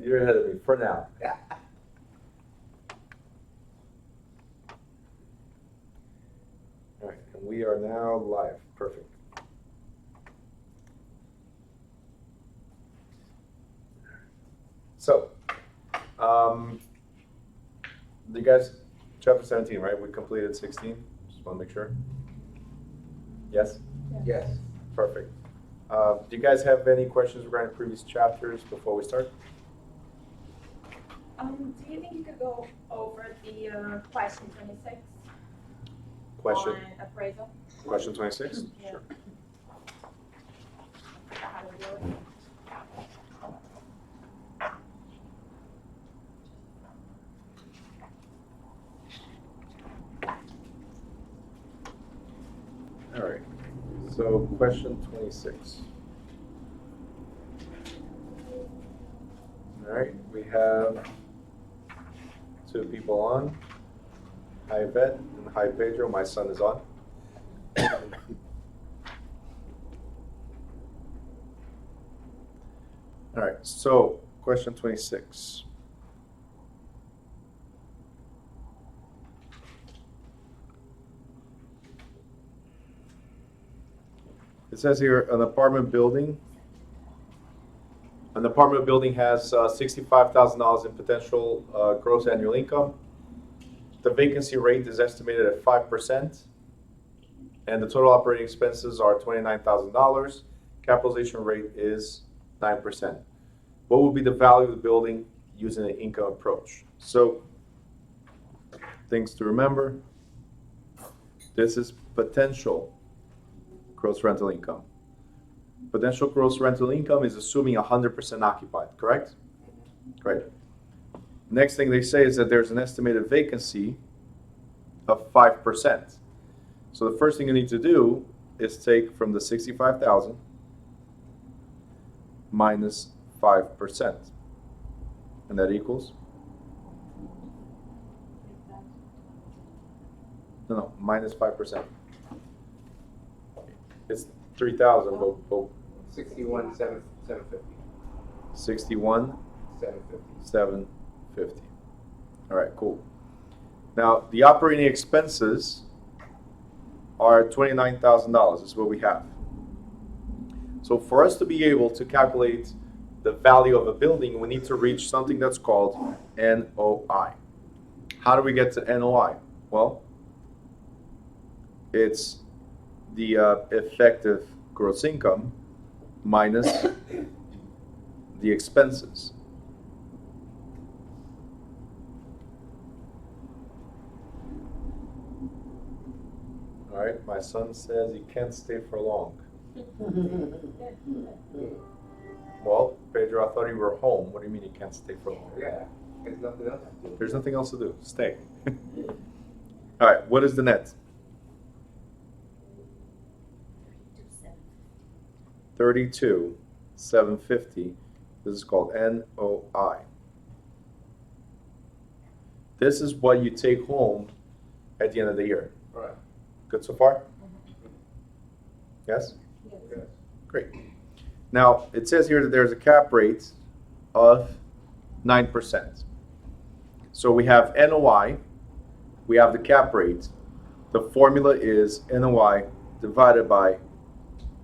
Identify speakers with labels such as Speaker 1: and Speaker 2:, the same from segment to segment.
Speaker 1: You're ahead of me for now. All right, and we are now live. Perfect. So, you guys, chapter 17, right? We completed 16. Just want to make sure. Yes?
Speaker 2: Yes.
Speaker 1: Perfect. Do you guys have any questions regarding previous chapters before we start?
Speaker 3: Do you think you could go over the question 26?
Speaker 1: Question?
Speaker 3: On appraisal?
Speaker 1: Question 26?
Speaker 3: Yeah.
Speaker 1: Sure.
Speaker 3: How to do it?
Speaker 1: All right. So, question 26. All right, we have two people on. Hi, Vet, and hi, Pedro. My son is on. All right, so question 26. It says here an apartment building. An apartment building has $65,000 in potential gross annual income. The vacancy rate is estimated at 5%, and the total operating expenses are $29,000. Capitalization rate is 9%. What would be the value of the building using an income approach? So, things to remember. This is potential gross rental income. Potential gross rental income is assuming 100% occupied, correct? Great. Next thing they say is that there's an estimated vacancy of 5%. So the first thing you need to do is take from the 65,000 minus 5%. And that equals? No, minus 5%. It's 3,000, but
Speaker 2: 61,750.
Speaker 1: 61,
Speaker 2: 750.
Speaker 1: 750. All right, cool. Now, the operating expenses are $29,000 is what we have. So for us to be able to calculate the value of a building, we need to reach something that's called NOI. How do we get to NOI? Well, it's the effective gross income minus the expenses. All right, my son says he can't stay for long. Well, Pedro, I thought you were home. What do you mean you can't stay for long?
Speaker 2: Yeah, there's nothing else to do.
Speaker 1: There's nothing else to do. Stay. All right, what is the net? 32,750. This is called NOI. This is what you take home at the end of the year.
Speaker 2: All right.
Speaker 1: Good so far? Yes?
Speaker 2: Yes.
Speaker 1: Great. Now, it says here that there's a cap rate of 9%. So we have NOI, we have the cap rate. The formula is NOI divided by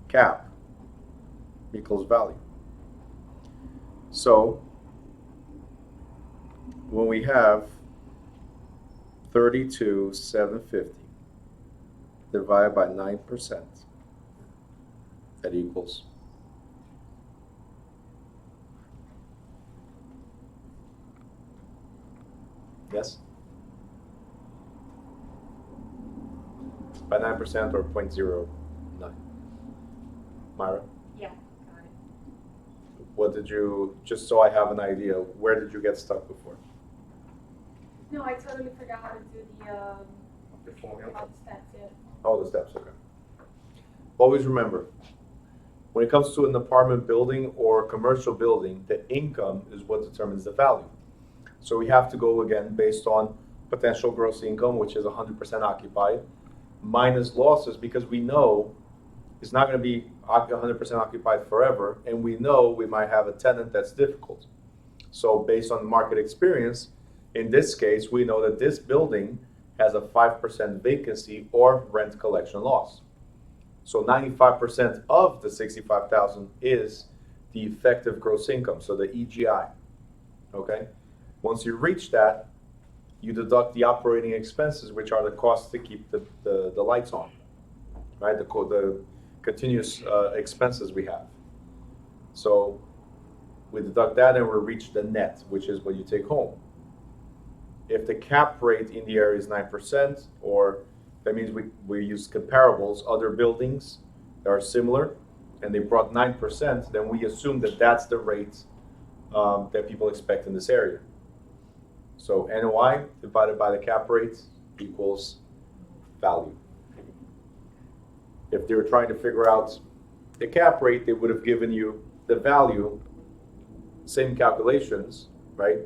Speaker 1: cap equals value. So when we have 32,750 divided by 9%, that equals yes? By 9% or 0.09. Myra?
Speaker 3: Yeah, got it.
Speaker 1: What did you, just so I have an idea, where did you get stuck before?
Speaker 3: No, I totally forgot how to do
Speaker 2: The formula.
Speaker 3: all the steps, yeah.
Speaker 1: All the steps, okay. Always remember, when it comes to an apartment building or a commercial building, the income is what determines the value. So we have to go again based on potential gross income, which is 100% occupied, minus losses, because we know it's not going to be 100% occupied forever, and we know we might have a tenant that's difficult. So based on market experience, in this case, we know that this building has a 5% vacancy or rent collection loss. So 95% of the 65,000 is the effective gross income, so the EGI. Okay? Once you reach that, you deduct the operating expenses, which are the costs to keep the lights on, right? The continuous expenses we have. So we deduct that and we reach the net, which is what you take home. If the cap rate in the area is 9%, or that means we use comparables, other buildings that are similar, and they brought 9%, then we assume that that's the rate that people expect in this area. So NOI divided by the cap rate equals value. If they were trying to figure out the cap rate, they would have given you the value, same calculations, right?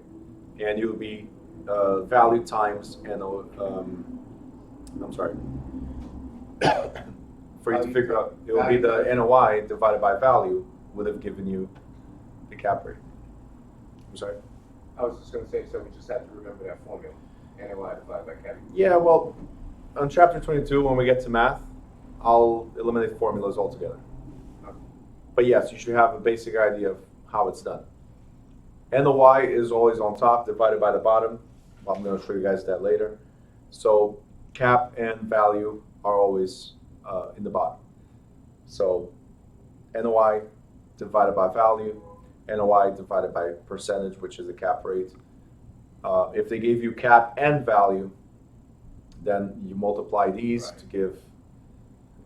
Speaker 1: And it would be value times I'm sorry. For you to figure out, it would be the NOI divided by value would have given you the cap rate. I'm sorry.
Speaker 2: I was just gonna say, so we just have to remember that formula, NOI divided by cap.
Speaker 1: Yeah, well, on chapter 22, when we get to math, I'll eliminate formulas altogether. But yes, you should have a basic idea of how it's done. NOI is always on top, divided by the bottom. I'm going to show you guys that later. So cap and value are always in the bottom. So NOI divided by value, NOI divided by percentage, which is the cap rate. If they gave you cap and value, then you multiply these to give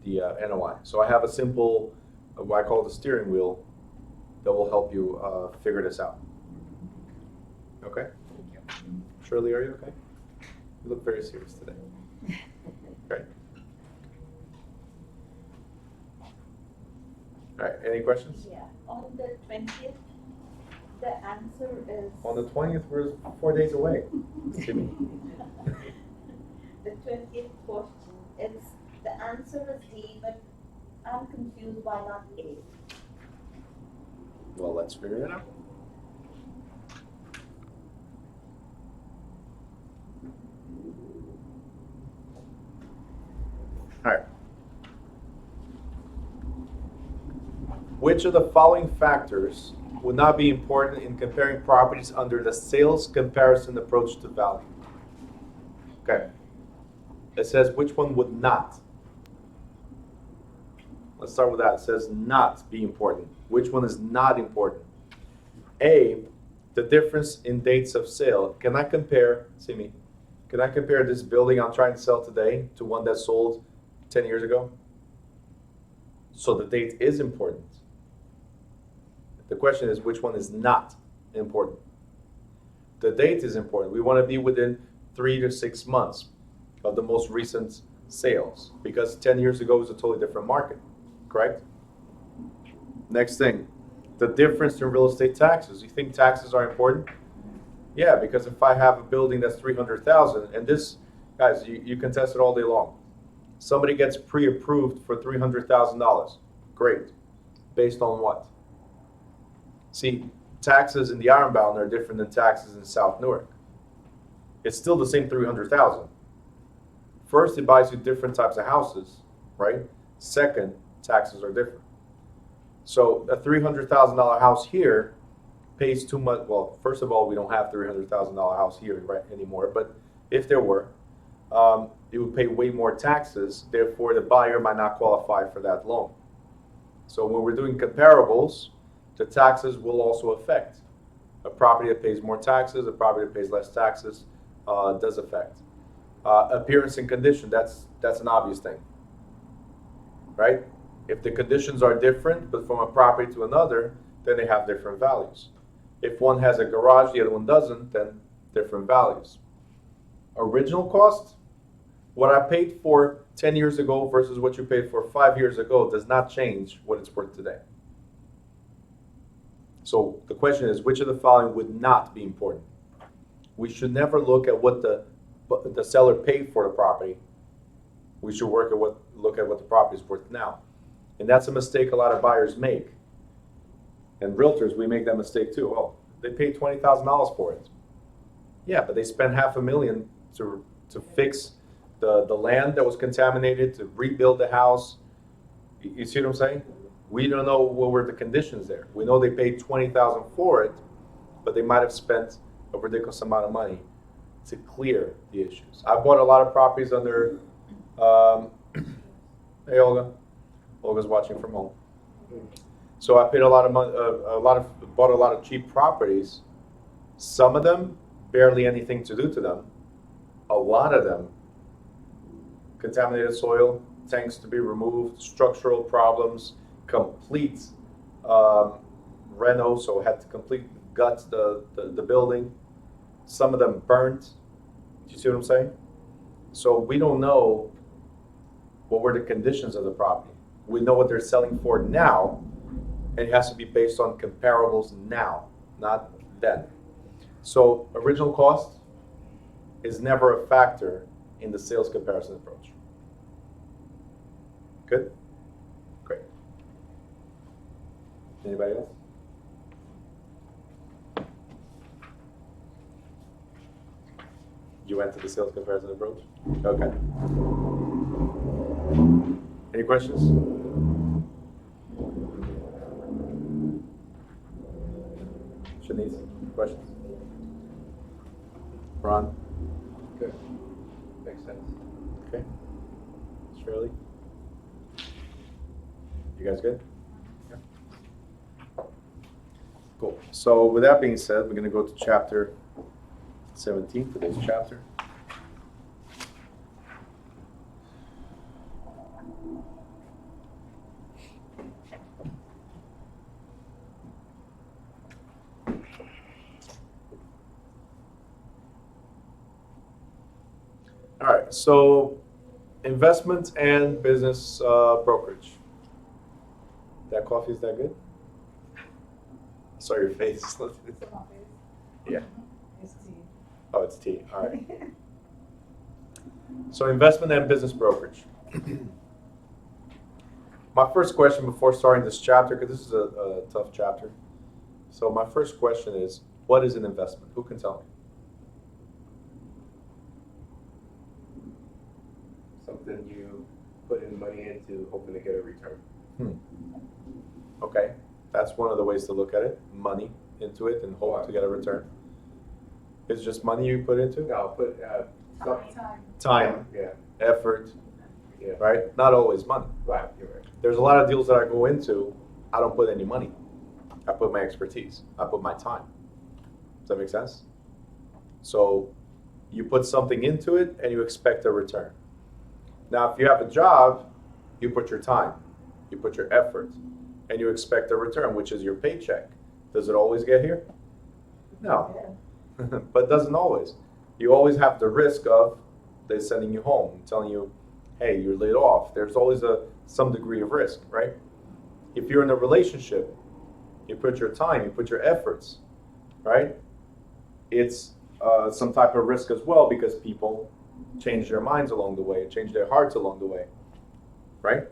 Speaker 1: the NOI. So I have a simple, what I call the steering wheel, that will help you figure this out. Okay? Shirley, are you okay? You look very serious today. Great. All right, any questions?
Speaker 4: Yeah, on the 20th, the answer is.
Speaker 1: On the 20th, we're 4 days away. Jimmy.
Speaker 4: The 20th question is, the answer is D, but I'm confused why not A.
Speaker 1: Well, let's figure it out. All right. Which of the following factors would not be important in comparing properties under the sales comparison approach to value? Okay. It says which one would not. Let's start with that. It says not be important. Which one is not important? A, the difference in dates of sale. Can I compare, see me, can I compare this building I'm trying to sell today to one that sold 10 years ago? So the date is important. The question is which one is not important? The date is important. We want to be within 3 to 6 months of the most recent sales, because 10 years ago was a totally different market, correct? Next thing, the difference in real estate taxes. You think taxes are important? Yeah, because if I have a building that's 300,000, and this, guys, you can test it all day long. Somebody gets pre-approved for $300,000. Great. Based on what? See, taxes in the Ironbound are different than taxes in South Newark. It's still the same 300,000. First, it buys you different types of houses, right? Second, taxes are different. So a $300,000 house here pays too much. Well, first of all, we don't have $300,000 house here right anymore. But if there were, it would pay way more taxes. Therefore, the buyer might not qualify for that loan. So when we're doing comparables, the taxes will also affect. A property that pays more taxes, a property that pays less taxes, does affect. Appearance and condition, that's an obvious thing, right? If the conditions are different, but from a property to another, then they have different values. If one has a garage, the other one doesn't, then different values. Original cost, what I paid for 10 years ago versus what you paid for 5 years ago does not change what it's worth today. So the question is, which of the following would not be important? We should never look at what the seller paid for the property. We should look at what the property is worth now. And that's a mistake a lot of buyers make. And realtors, we make that mistake too. Well, they paid $20,000 for it. Yeah, but they spent $500,000 to fix the land that was contaminated, to rebuild the house. You see what I'm saying? We don't know what were the conditions there. We know they paid $20,000 for it, but they might have spent a ridiculous amount of money to clear the issues. I bought a lot of properties under. Hey, Olga. Olga's watching from home. So I paid a lot of money, bought a lot of cheap properties. Some of them barely anything to do to them. A lot of them contaminated soil, tanks to be removed, structural problems, complete reno, so had to complete gut the building. Some of them burnt. Do you see what I'm saying? So we don't know what were the conditions of the property. We know what they're selling for now, and it has to be based on comparables now, not then. So original cost is never a factor in the sales comparison approach. Good? Great. Anybody else? You went to the sales comparison approach? Okay. Any questions? Shanice, questions? Ron?
Speaker 2: Good. Makes sense.
Speaker 1: Okay. Shirley? You guys good? Yeah. Cool. So with that being said, we're going to go to chapter 17, today's chapter. All right, so investment and business brokerage. That coffee is that good? I saw your face. Yeah.
Speaker 3: It's tea.
Speaker 1: Oh, it's tea. All right. So investment and business brokerage. My first question before starting this chapter, because this is a tough chapter. So my first question is, what is an investment? Who can tell me?
Speaker 2: Something you put in money into hoping to get a return.
Speaker 1: Okay, that's one of the ways to look at it. Money into it and hope to get a return. It's just money you put into it?
Speaker 2: No, put
Speaker 1: Time,
Speaker 2: Yeah,
Speaker 1: effort,
Speaker 2: yeah.
Speaker 1: right? Not always money.
Speaker 2: Right, you're right.
Speaker 1: There's a lot of deals that I go into, I don't put any money. I put my expertise. I put my time. Does that make sense? So you put something into it and you expect a return. Now, if you have a job, you put your time, you put your effort, and you expect a return, which is your paycheck. Does it always get here? No, but it doesn't always. You always have the risk of they sending you home, telling you, hey, you're laid off. There's always some degree of risk, right? If you're in a relationship, you put your time, you put your efforts, right? It's some type of risk as well because people change their minds along the way, change their hearts along the way, right?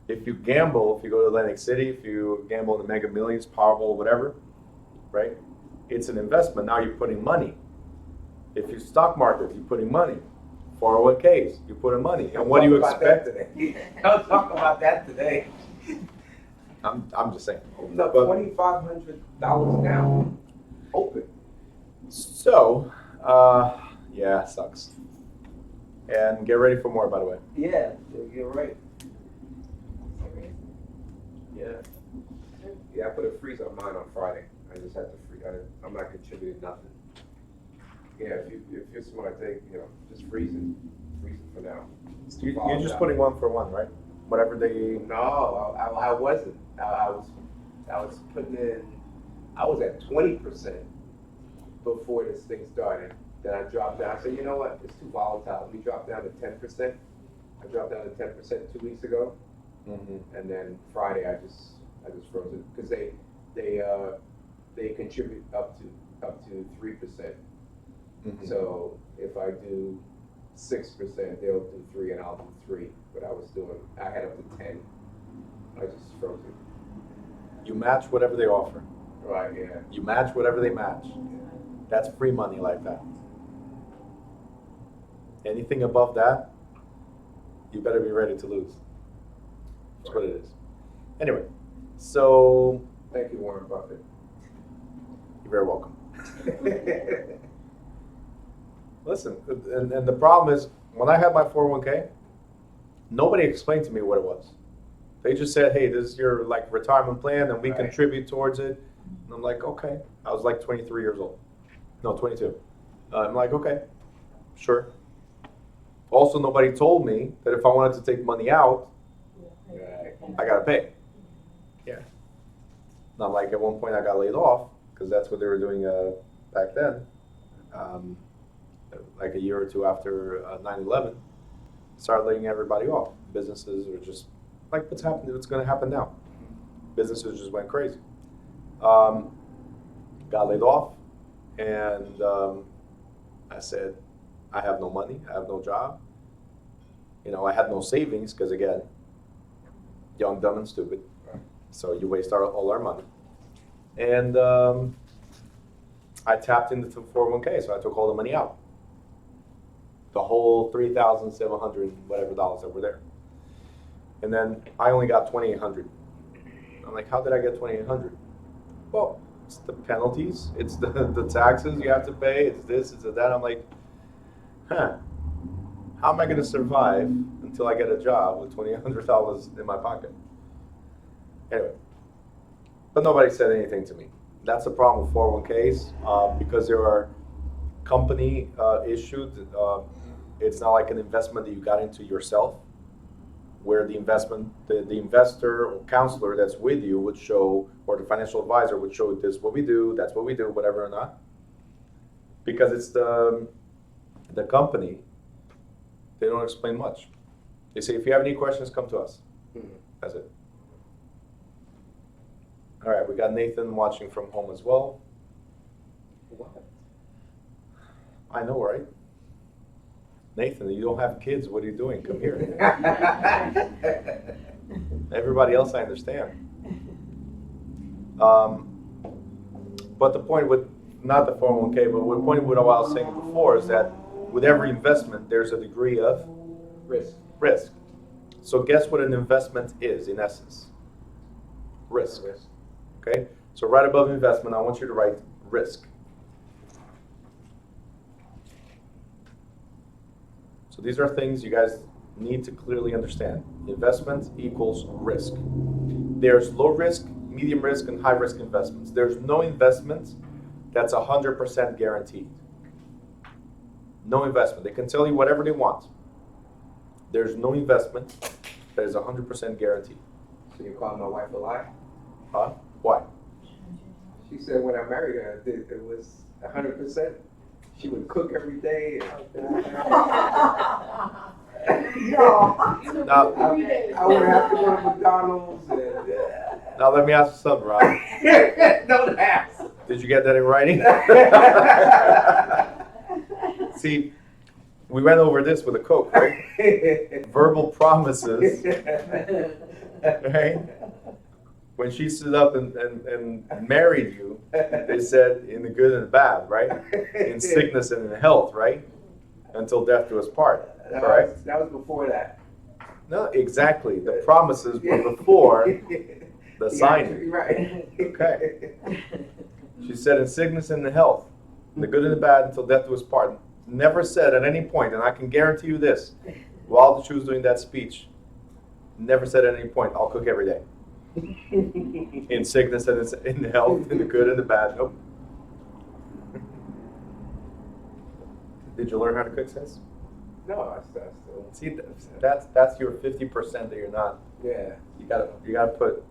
Speaker 1: If you gamble, if you go to Atlantic City, if you gamble in the Mega Millions, Powerball, whatever, right? It's an investment. Now you're putting money. If you stock market, you're putting money. 401ks, you're putting money. And what do you expect?
Speaker 2: I'll talk about that today.
Speaker 1: I'm just saying.
Speaker 2: No, $2,500 down. Open.
Speaker 1: So, yeah, it sucks. And get ready for more, by the way.
Speaker 2: Yeah, you're right. Yeah. Yeah, I put a freeze on mine on Friday. I just had to freeze. I'm not contributing nothing. Yeah, if you're smart, just freeze it for now.
Speaker 1: You're just putting 1 for 1, right? Whatever they.
Speaker 2: No, I wasn't. I was putting in. I was at 20% before this thing started. Then I dropped down. I said, you know what? It's too volatile. Let me drop down to 10%. I dropped down to 10% 2 weeks ago, and then Friday I just froze it because they contribute up to 3%. So if I do 6%, they'll do 3, and I'll do 3. But I had up to 10. I just froze it.
Speaker 1: You match whatever they offer.
Speaker 2: Right, yeah.
Speaker 1: You match whatever they match. That's free money like that. Anything above that, you better be ready to lose. That's what it is. Anyway, so
Speaker 2: Thank you, Warren Buffett.
Speaker 1: you're very welcome. Listen, and the problem is, when I had my 401k, nobody explained to me what it was. They just said, hey, this is your like retirement plan and we
Speaker 2: Right.
Speaker 1: contribute towards it. And I'm like, okay. I was like 23 years old. No, 22. I'm like, okay, sure. Also, nobody told me that if I wanted to take money out,
Speaker 2: Right.
Speaker 1: I gotta pay. Yeah. Not like at one point I got laid off, because that's what they were doing back then. Like a year or two after 9/11, started laying everybody off. Businesses were just like what's happening. What's going to happen now? Businesses just went crazy. Got laid off, and I said, I have no money. I have no job. You know, I had no savings because again, young, dumb, and stupid. So you waste all our money. And I tapped into the 401k, so I took all the money out. The whole $3,700 whatever dollars that were there. And then I only got $2,800. I'm like, how did I get $2,800? Well, it's the penalties, it's the taxes you have to pay, it's this, it's that. I'm like, how am I going to survive until I get a job with $2,800 in my pocket? Anyway, but nobody said anything to me. That's the problem with 401ks because there are company issued. It's not like an investment that you got into yourself, where the investor or counselor that's with you would show, or the financial advisor would show this what we do, that's what we do, whatever or not. Because it's the company, they don't explain much. They say, if you have any questions, come to us. That's it. All right, we got Nathan watching from home as well.
Speaker 2: What?
Speaker 1: I know, right? Nathan, you don't have kids. What are you doing? Come here. Everybody else, I understand. But the point with, not the 401k, but the point with what I was saying before is that with every investment, there's a degree of risk. So guess what an investment is, in essence? Risk. Okay? So right above investment, I want you to write risk. So these are things you guys need to clearly understand. Investment equals risk. There's low risk, medium risk, and high risk investments. There's no investment that's 100% guaranteed. No investment. They can tell you whatever they want. There's no investment that is 100% guaranteed.
Speaker 2: So you call my wife a lie?
Speaker 1: Huh? Why?
Speaker 2: She said when I married her, it was 100%. She would cook every day.
Speaker 4: No.
Speaker 1: Now,
Speaker 2: I would have to go to McDonald's and.
Speaker 1: now let me ask you something, Rob.
Speaker 2: Don't ask.
Speaker 1: Did you get that in writing? See, we went over this with a Coke, right? Verbal promises, right? When she stood up and married you, they said in the good and the bad, right? In sickness and in health, right? Until death do us part, correct?
Speaker 2: That was before that.
Speaker 1: No, exactly. The promises were before the signing.
Speaker 2: Right.
Speaker 1: Okay. She said in sickness and in health, in the good and the bad until death do us part. Never said at any point, and I can guarantee you this, while she was doing that speech, never said at any point, I'll cook every day. In sickness and in health, in the good and the bad. Nope. Did you learn how to cook since?
Speaker 2: No, I still.
Speaker 1: See, that's your 50% that you're not.
Speaker 2: Yeah.
Speaker 1: You gotta put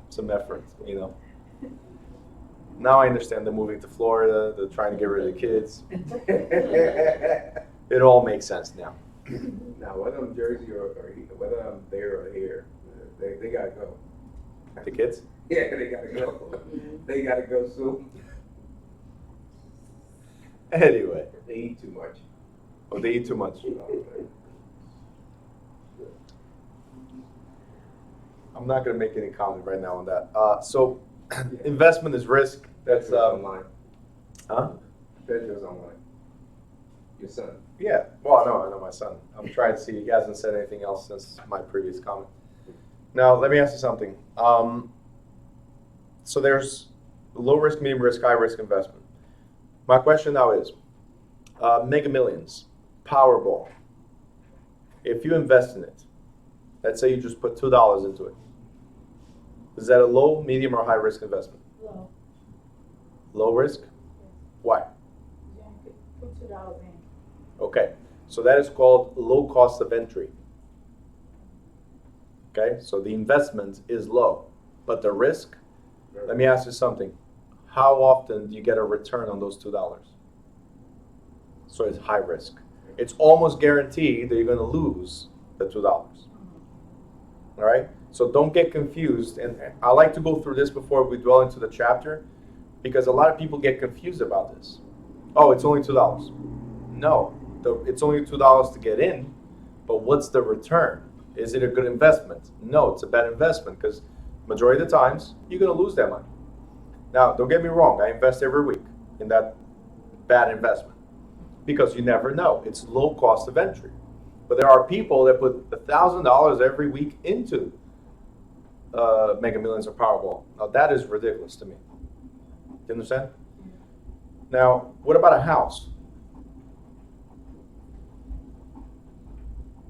Speaker 1: some effort, you know. Now I understand they're moving to Florida. They're trying to get rid of the kids. It all makes sense now.
Speaker 2: Now, whether I'm Jersey or whether I'm there or here, they gotta go.
Speaker 1: The kids?
Speaker 2: Yeah, they gotta go. They gotta go soon.
Speaker 1: Anyway.
Speaker 2: They eat too much.
Speaker 1: Oh, they eat too much. I'm not gonna make any comment right now on that. So investment is risk. That's,
Speaker 2: Benjo's online.
Speaker 1: huh?
Speaker 2: Benjo's online. Your son.
Speaker 1: Yeah, well, I know my son. I'm trying to see, he hasn't said anything else since my previous comment. Now, let me ask you something. So there's low risk, medium risk, high risk investment. My question now is, Mega Millions, Powerball, if you invest in it, let's say you just put $2 into it, is that a low, medium, or high risk investment?
Speaker 3: Low.
Speaker 1: Low risk? Why?
Speaker 3: You could put $2 in.
Speaker 1: Okay, so that is called low cost of entry. Okay, so the investment is low, but the risk, let me ask you something. How often do you get a return on those $2? So it's high risk. It's almost guaranteed that you're going to lose the $2. All right, so don't get confused. And I like to go through this before we dwell into the chapter, because a lot of people get confused about this. Oh, it's only $2. No, it's only $2 to get in, but what's the return? Is it a good investment? No, it's a bad investment, because majority of the times you're going to lose that money. Now, don't get me wrong, I invest every week in that bad investment, because you never know. It's low cost of entry. But there are people that put $1,000 every week into Mega Millions or Powerball. Now, that is ridiculous to me. Do you understand? Now, what about a house?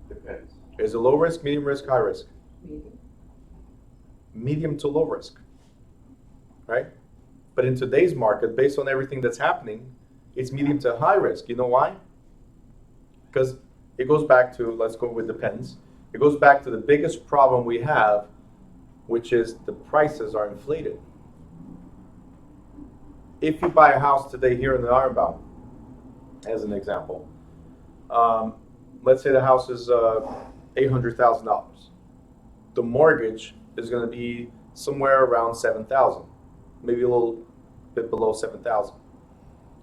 Speaker 2: Depends.
Speaker 1: Is it low risk, medium risk, high risk?
Speaker 3: Medium.
Speaker 1: Medium to low risk, right? But in today's market, based on everything that's happening, it's medium to high risk. You know why? Because it goes back to, let's go with depends. It goes back to the biggest problem we have, which is the prices are inflated. If you buy a house today here in the Ironbound, as an example, let's say the house is $800,000. The mortgage is going to be somewhere around $7,000, maybe a little bit below $7,000.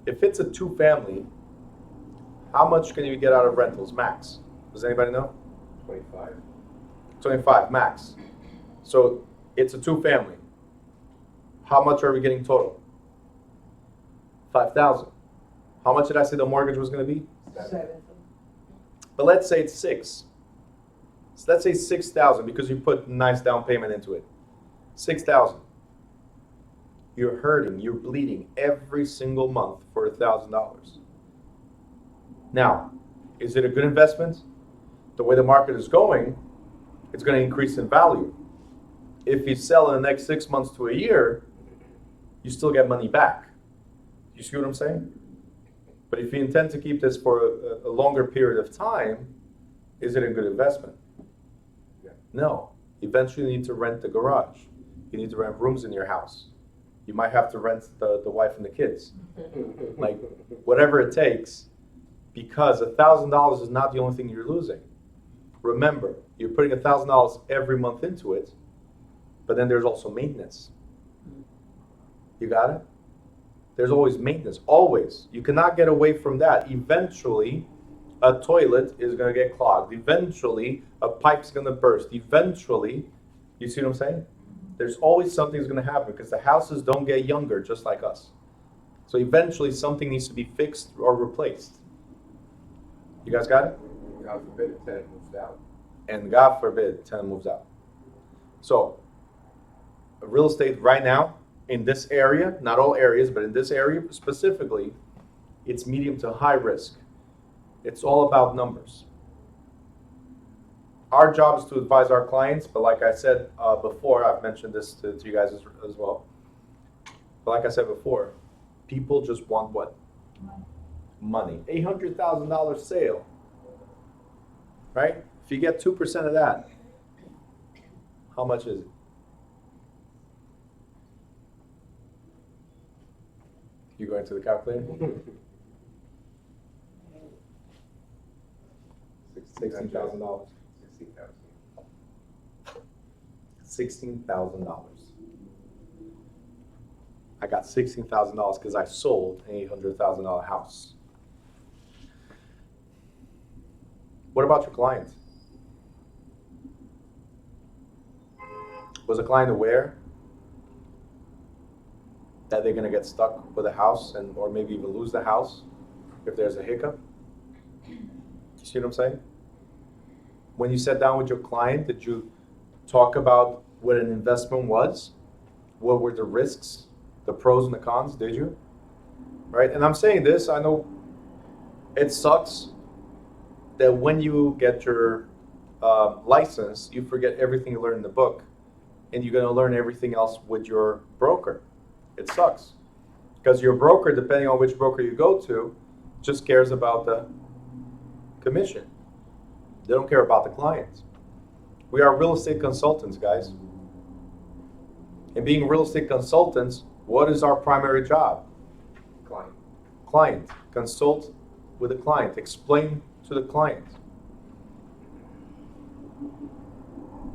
Speaker 1: If it's a two-family, how much can you get out of rentals max? Does anybody know?
Speaker 2: 25.
Speaker 1: 25 max. So it's a two-family. How much are we getting total? 5,000. How much did I say the mortgage was going to be?
Speaker 3: 7.
Speaker 1: But let's say it's 6. So let's say 6,000 because you put nice down payment into it. 6,000. You're hurting, you're bleeding every single month for $1,000. Now, is it a good investment? The way the market is going, it's going to increase in value. If you sell in the next 6 months to a year, you still get money back. You see what I'm saying? But if you intend to keep this for a longer period of time, is it a good investment?
Speaker 2: Yeah.
Speaker 1: No. Eventually you need to rent the garage. You need to rent rooms in your house. You might have to rent the wife and the kids. Like, whatever it takes, because $1,000 is not the only thing you're losing. Remember, you're putting $1,000 every month into it, but then there's also maintenance. You got it? There's always maintenance, always. You cannot get away from that. Eventually, a toilet is going to get clogged. Eventually, a pipe's going to burst. Eventually, you see what I'm saying? There's always something that's going to happen because the houses don't get younger just like us. So eventually, something needs to be fixed or replaced. You guys got it?
Speaker 2: God forbid a tenant moves out.
Speaker 1: And God forbid, tenant moves out. So, real estate right now, in this area, not all areas, but in this area specifically, it's medium to high risk. It's all about numbers. Our job is to advise our clients, but like I said before, I've mentioned this to you guys as well. But like I said before, people just want what? Money. $800,000 sale. Right? If you get 2% of that, how much is it? You going to the calculator? $16,000. $16,000. I got $16,000 because I sold an $800,000 house. What about your client? Was the client aware that they're gonna get stuck with a house and or maybe even lose the house if there's a hiccup? You see what I'm saying? When you sat down with your client, did you talk about what an investment was? What were the risks, the pros and the cons? Did you? Right? And I'm saying this, I know it sucks that when you get your license, you forget everything you learned in the book, and you're going to learn everything else with your broker. It sucks. Because your broker, depending on which broker you go to, just cares about the commission. They don't care about the clients. We are real estate consultants, guys. And being real estate consultants, what is our primary job?
Speaker 2: Client.
Speaker 1: Client. Consult with the client. Explain to the client.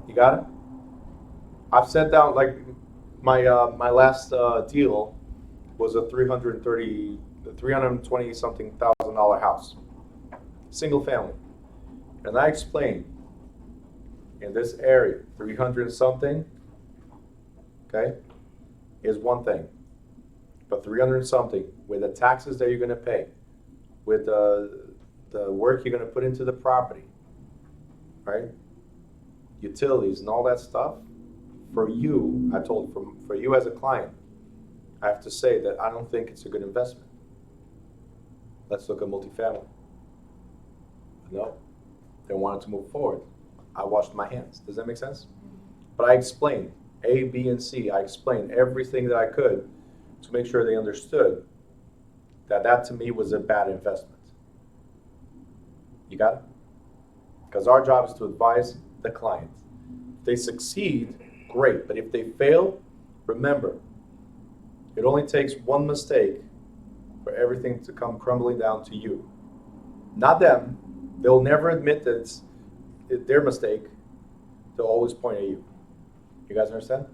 Speaker 1: You got it? I've sat down, like my last deal was a 320 something thousand dollar house, single family, and I explained in this area 300 something, okay, is one thing, but 300 something with the taxes that you're going to pay, with the work you're going to put into the property, right? Utilities and all that stuff. For you, I told for you as a client, I have to say that I don't think it's a good investment. Let's look at multifamily. No, they wanted to move forward. I washed my hands. Does that make sense? But I explained A, B, and C. I explained everything that I could to make sure they understood that that to me was a bad investment. You got it? Because our job is to advise the client. If they succeed, great. But if they fail, remember, it only takes one mistake for everything to come crumbling down to you. Not them. They'll never admit that it's their mistake. They'll always point at you. You guys understand?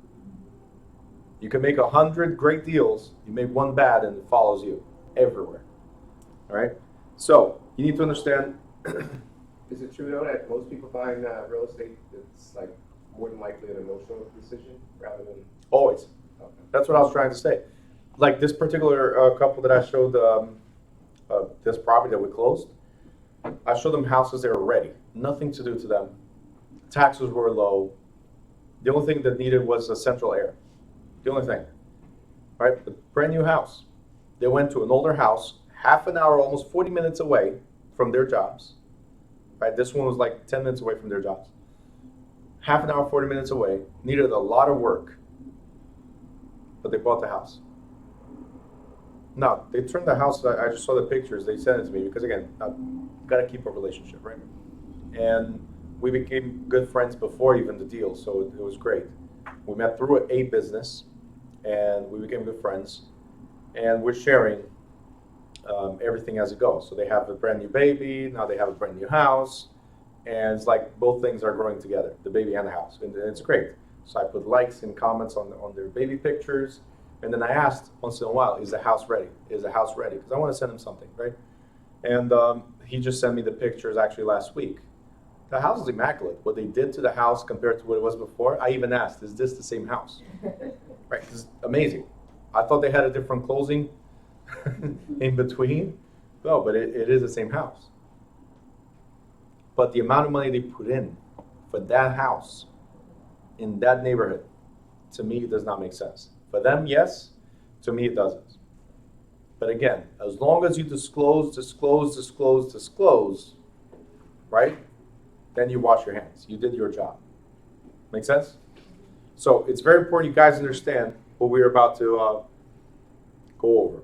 Speaker 1: You can make 100 great deals, you make one bad and it follows you everywhere. All right? So, you need to understand.
Speaker 2: Is it true though that most people buying real estate, it's like more than likely an emotional decision rather than?
Speaker 1: Always.
Speaker 2: Okay.
Speaker 1: That's what I was trying to say. Like this particular couple that I showed, this property that we closed, I showed them houses that were ready. Nothing to do to them. Taxes were low. The only thing that needed was a central air. The only thing. Right? A brand new house. They went to an older house, half an hour, almost 40 minutes away from their jobs. Right? This one was like 10 minutes away from their jobs. Half an hour, 40 minutes away. Needed a lot of work. But they bought the house. Now, they turned the house, I just saw the pictures, they sent it to me, because again, I've got to keep a relationship, right? And we became good friends before even the deal, so it was great. We met through a business, and we became good friends, and we're sharing everything as it goes. So they have a brand new baby, now they have a brand new house, and it's like both things are growing together, the baby and the house, and it's great. So I put likes and comments on their baby pictures. And then I asked once in a while, is the house ready? Is the house ready? Because I want to send him something, right? And he just sent me the pictures actually last week. The house is immaculate. What they did to the house compared to what it was before, I even asked, is this the same house? Right, it's amazing. I thought they had a different closing in between. No, but it is the same house. But the amount of money they put in for that house in that neighborhood, to me, it does not make sense. For them, yes. To me, it doesn't. But again, as long as you disclose, right? Then you wash your hands. You did your job. Make sense? So it's very important you guys understand what we're about to go over.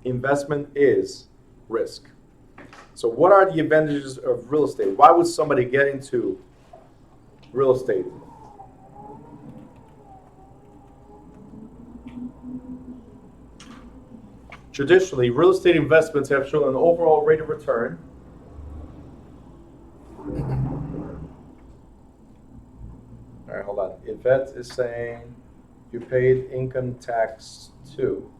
Speaker 1: Investment is risk. So what are the advantages of real estate? Why would somebody get into real estate? Traditionally, real estate investments have shown an overall rate of return all right, hold on. Yvette is saying you paid income tax too.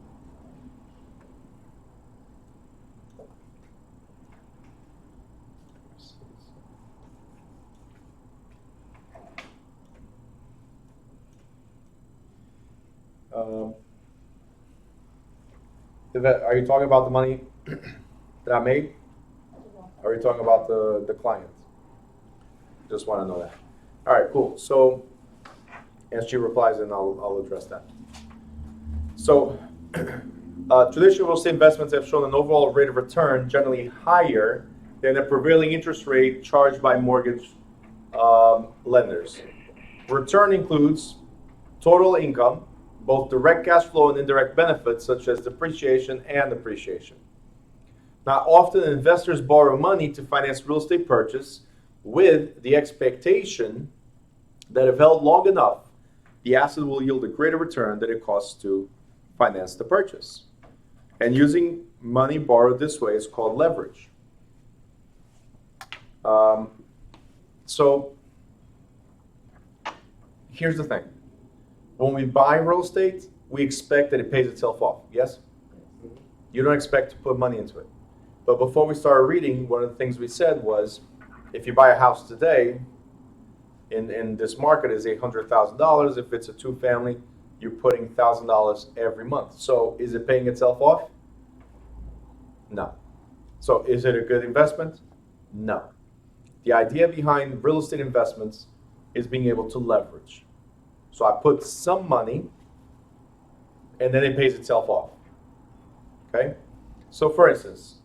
Speaker 1: Are you talking about the money that I made? Or are you talking about the client? Just want to know that. All right, cool. So, as she replies, then I'll address that. So, traditional real estate investments have shown an overall rate of return generally higher than the prevailing interest rate charged by mortgage lenders. Return includes total income, both direct cash flow and indirect benefits such as depreciation and appreciation. Now, often investors borrow money to finance real estate purchase with the expectation that if held long enough, the asset will yield a greater return than it costs to finance the purchase. And using money borrowed this way is called leverage. So here's the thing. When we buy real estate, we expect that it pays itself off, yes? You don't expect to put money into it. But before we started reading, one of the things we said was, if you buy a house today, in this market is $800,000. If it's a two-family, you're putting $1,000 every month. So is it paying itself off? No. So is it a good investment? No. The idea behind real estate investments is being able to leverage. So I put some money, and then it pays itself off. Okay? So for instance,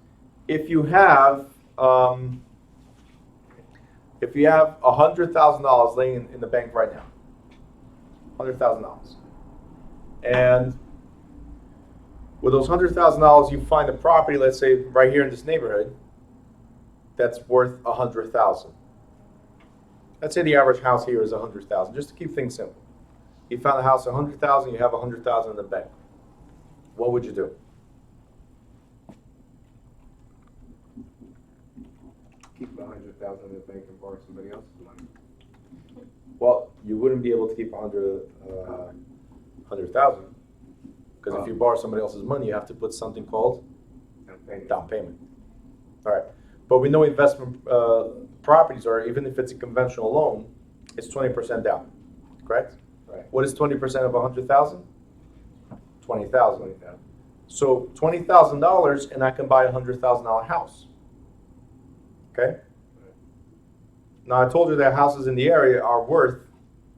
Speaker 1: if you have $100,000 laying in the bank right now, $100,000, and with those $100,000, you find a property, let's say right here in this neighborhood, that's worth $100,000. Let's say the average house here is $100,000, just to keep things simple. You found a house $100,000, you have $100,000 in the bank. What would you do?
Speaker 2: Keep $100,000 in the bank and borrow somebody else's money.
Speaker 1: Well, you wouldn't be able to keep $100,000 because if you borrow somebody else's money, you have to put something called down payment. All right, but we know investment properties, or even if it's a conventional loan, it's 20% down. Correct?
Speaker 2: Right.
Speaker 1: What is 20% of $100,000? $20,000. So $20,000, and I can buy a $100,000 house. Okay. Now I told you that houses in the area are worth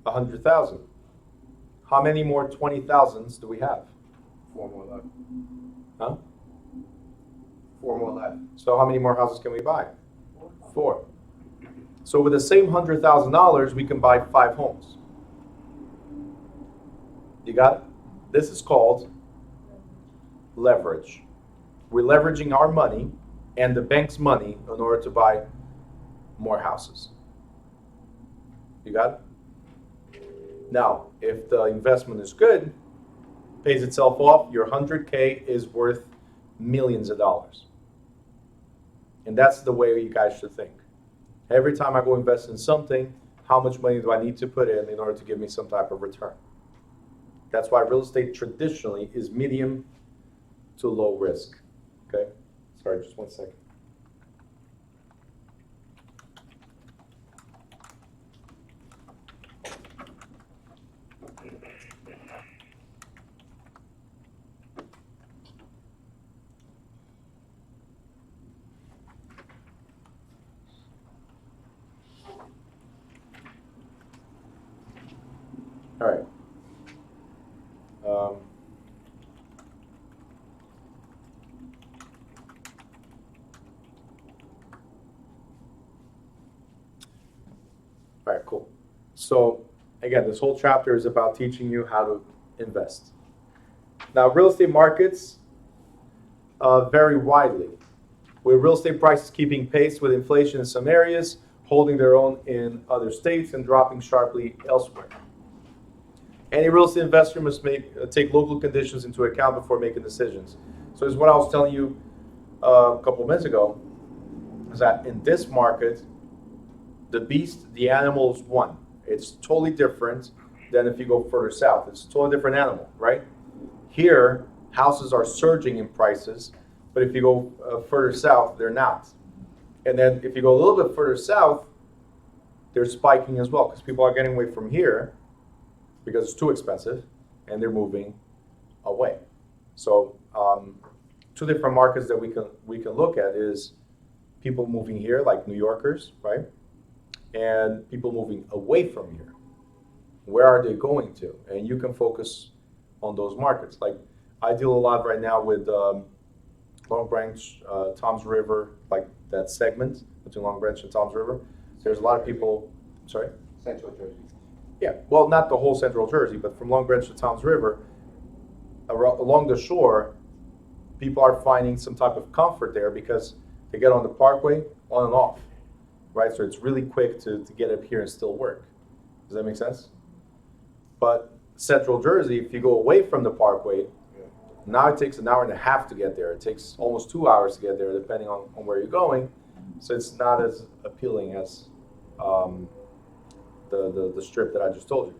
Speaker 1: $100,000. How many more 20,000s do we have?
Speaker 2: 4 more left.
Speaker 1: Huh?
Speaker 2: 4 more left.
Speaker 1: So how many more houses can we buy? 4. So with the same $100,000, we can buy 5 homes. You got it? This is called leverage. We're leveraging our money and the bank's money in order to buy more houses. You got it? Now, if the investment is good, pays itself off, your 100K is worth millions of dollars. And that's the way you guys should think. Every time I go invest in something, how much money do I need to put in order to give me some type of return? That's why real estate traditionally is medium to low risk. Okay? Sorry, just one second. All right. All right, cool. So again, this whole chapter is about teaching you how to invest. Now, real estate markets vary widely, with real estate prices keeping pace with inflation in some areas, holding their own in other states, and dropping sharply elsewhere. Any real estate investor must take local conditions into account before making decisions. So this is what I was telling you a couple of minutes ago, is that in this market, the animal is one. It's totally different than if you go further south. It's a totally different animal, right? Here, houses are surging in prices, but if you go further south, they're not. And then if you go a little bit further south, they're spiking as well, because people are getting away from here because it's too expensive, and they're moving away. So two different markets that we can look at is people moving here, like New Yorkers, right? And people moving away from here. Where are they going to? And you can focus on those markets. Like I deal a lot right now with Long Branch, Toms River, like that segment between Long Branch and Toms River. There's a lot of people. Sorry.
Speaker 2: Central Jersey.
Speaker 1: Yeah, well, not the whole Central Jersey, but from Long Branch to Toms River, along the shore, people are finding some type of comfort there because they get on the parkway on and off, right? So it's really quick to get up here and still work. Does that make sense? But Central Jersey, if you go away from the parkway, now it takes an hour and a half to get there. It takes almost 2 hours to get there, depending on where you're going. So it's not as appealing as the strip that I just told you.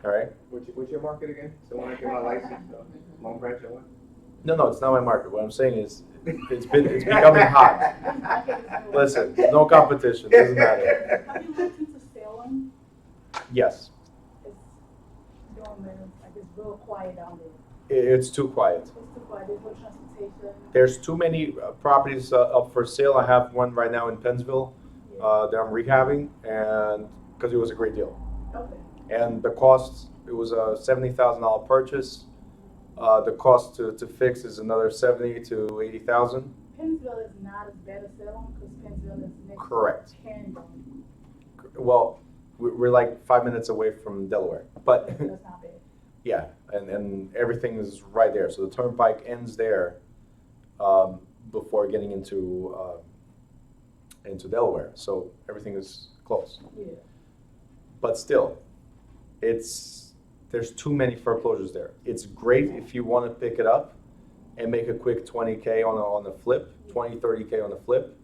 Speaker 1: All right?
Speaker 2: What's your market again? So when I get my license, Long Branch or what?
Speaker 1: No, it's not my market. What I'm saying is, it's becoming hot. Listen, no competition. Doesn't matter.
Speaker 5: Have you looked into Salem?
Speaker 1: Yes,
Speaker 5: It's dormant, like it's real quiet down there.
Speaker 1: it's too quiet.
Speaker 5: It's too quiet, there's no transportation.
Speaker 1: There's too many properties up for sale. I have one right now in Pennsville that I'm rehabbing, and because it was a great deal.
Speaker 5: Okay.
Speaker 1: And the cost, it was a $70,000 purchase. The cost to fix is another 70 to 80,000.
Speaker 5: Pennsville is not as bad as Salem, because Pennsville is next
Speaker 1: Correct.
Speaker 5: to Camden.
Speaker 1: Well, we're like 5 minutes away from Delaware, but
Speaker 5: That's not bad.
Speaker 1: yeah, and everything is right there. So the turnpike ends there before getting into Delaware. So everything is close.
Speaker 5: Yeah.
Speaker 1: But still, there's too many foreclosures there. It's great if you want to pick it up and make a quick 20K on the flip, 20, 30K on the flip.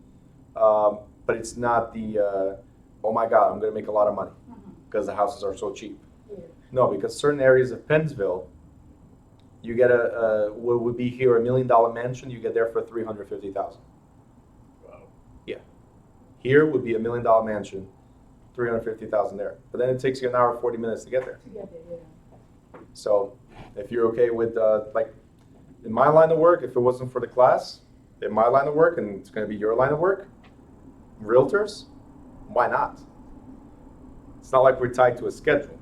Speaker 1: But it's not the, oh my God, I'm going to make a lot of money because the houses are so cheap.
Speaker 5: Yeah.
Speaker 1: No, because certain areas of Pennsville, you get what would be here $1 million mansion, you get there for $350,000.
Speaker 2: Wow.
Speaker 1: Yeah. Here would be $1 million mansion, $350,000 there. But then it takes you an hour, 40 minutes to get there.
Speaker 5: To get there, yeah.
Speaker 1: So if you're okay with, like, in my line of work, if it wasn't for the class, in my line of work, and it's going to be your line of work, realtors, why not? It's not like we're tied to a schedule.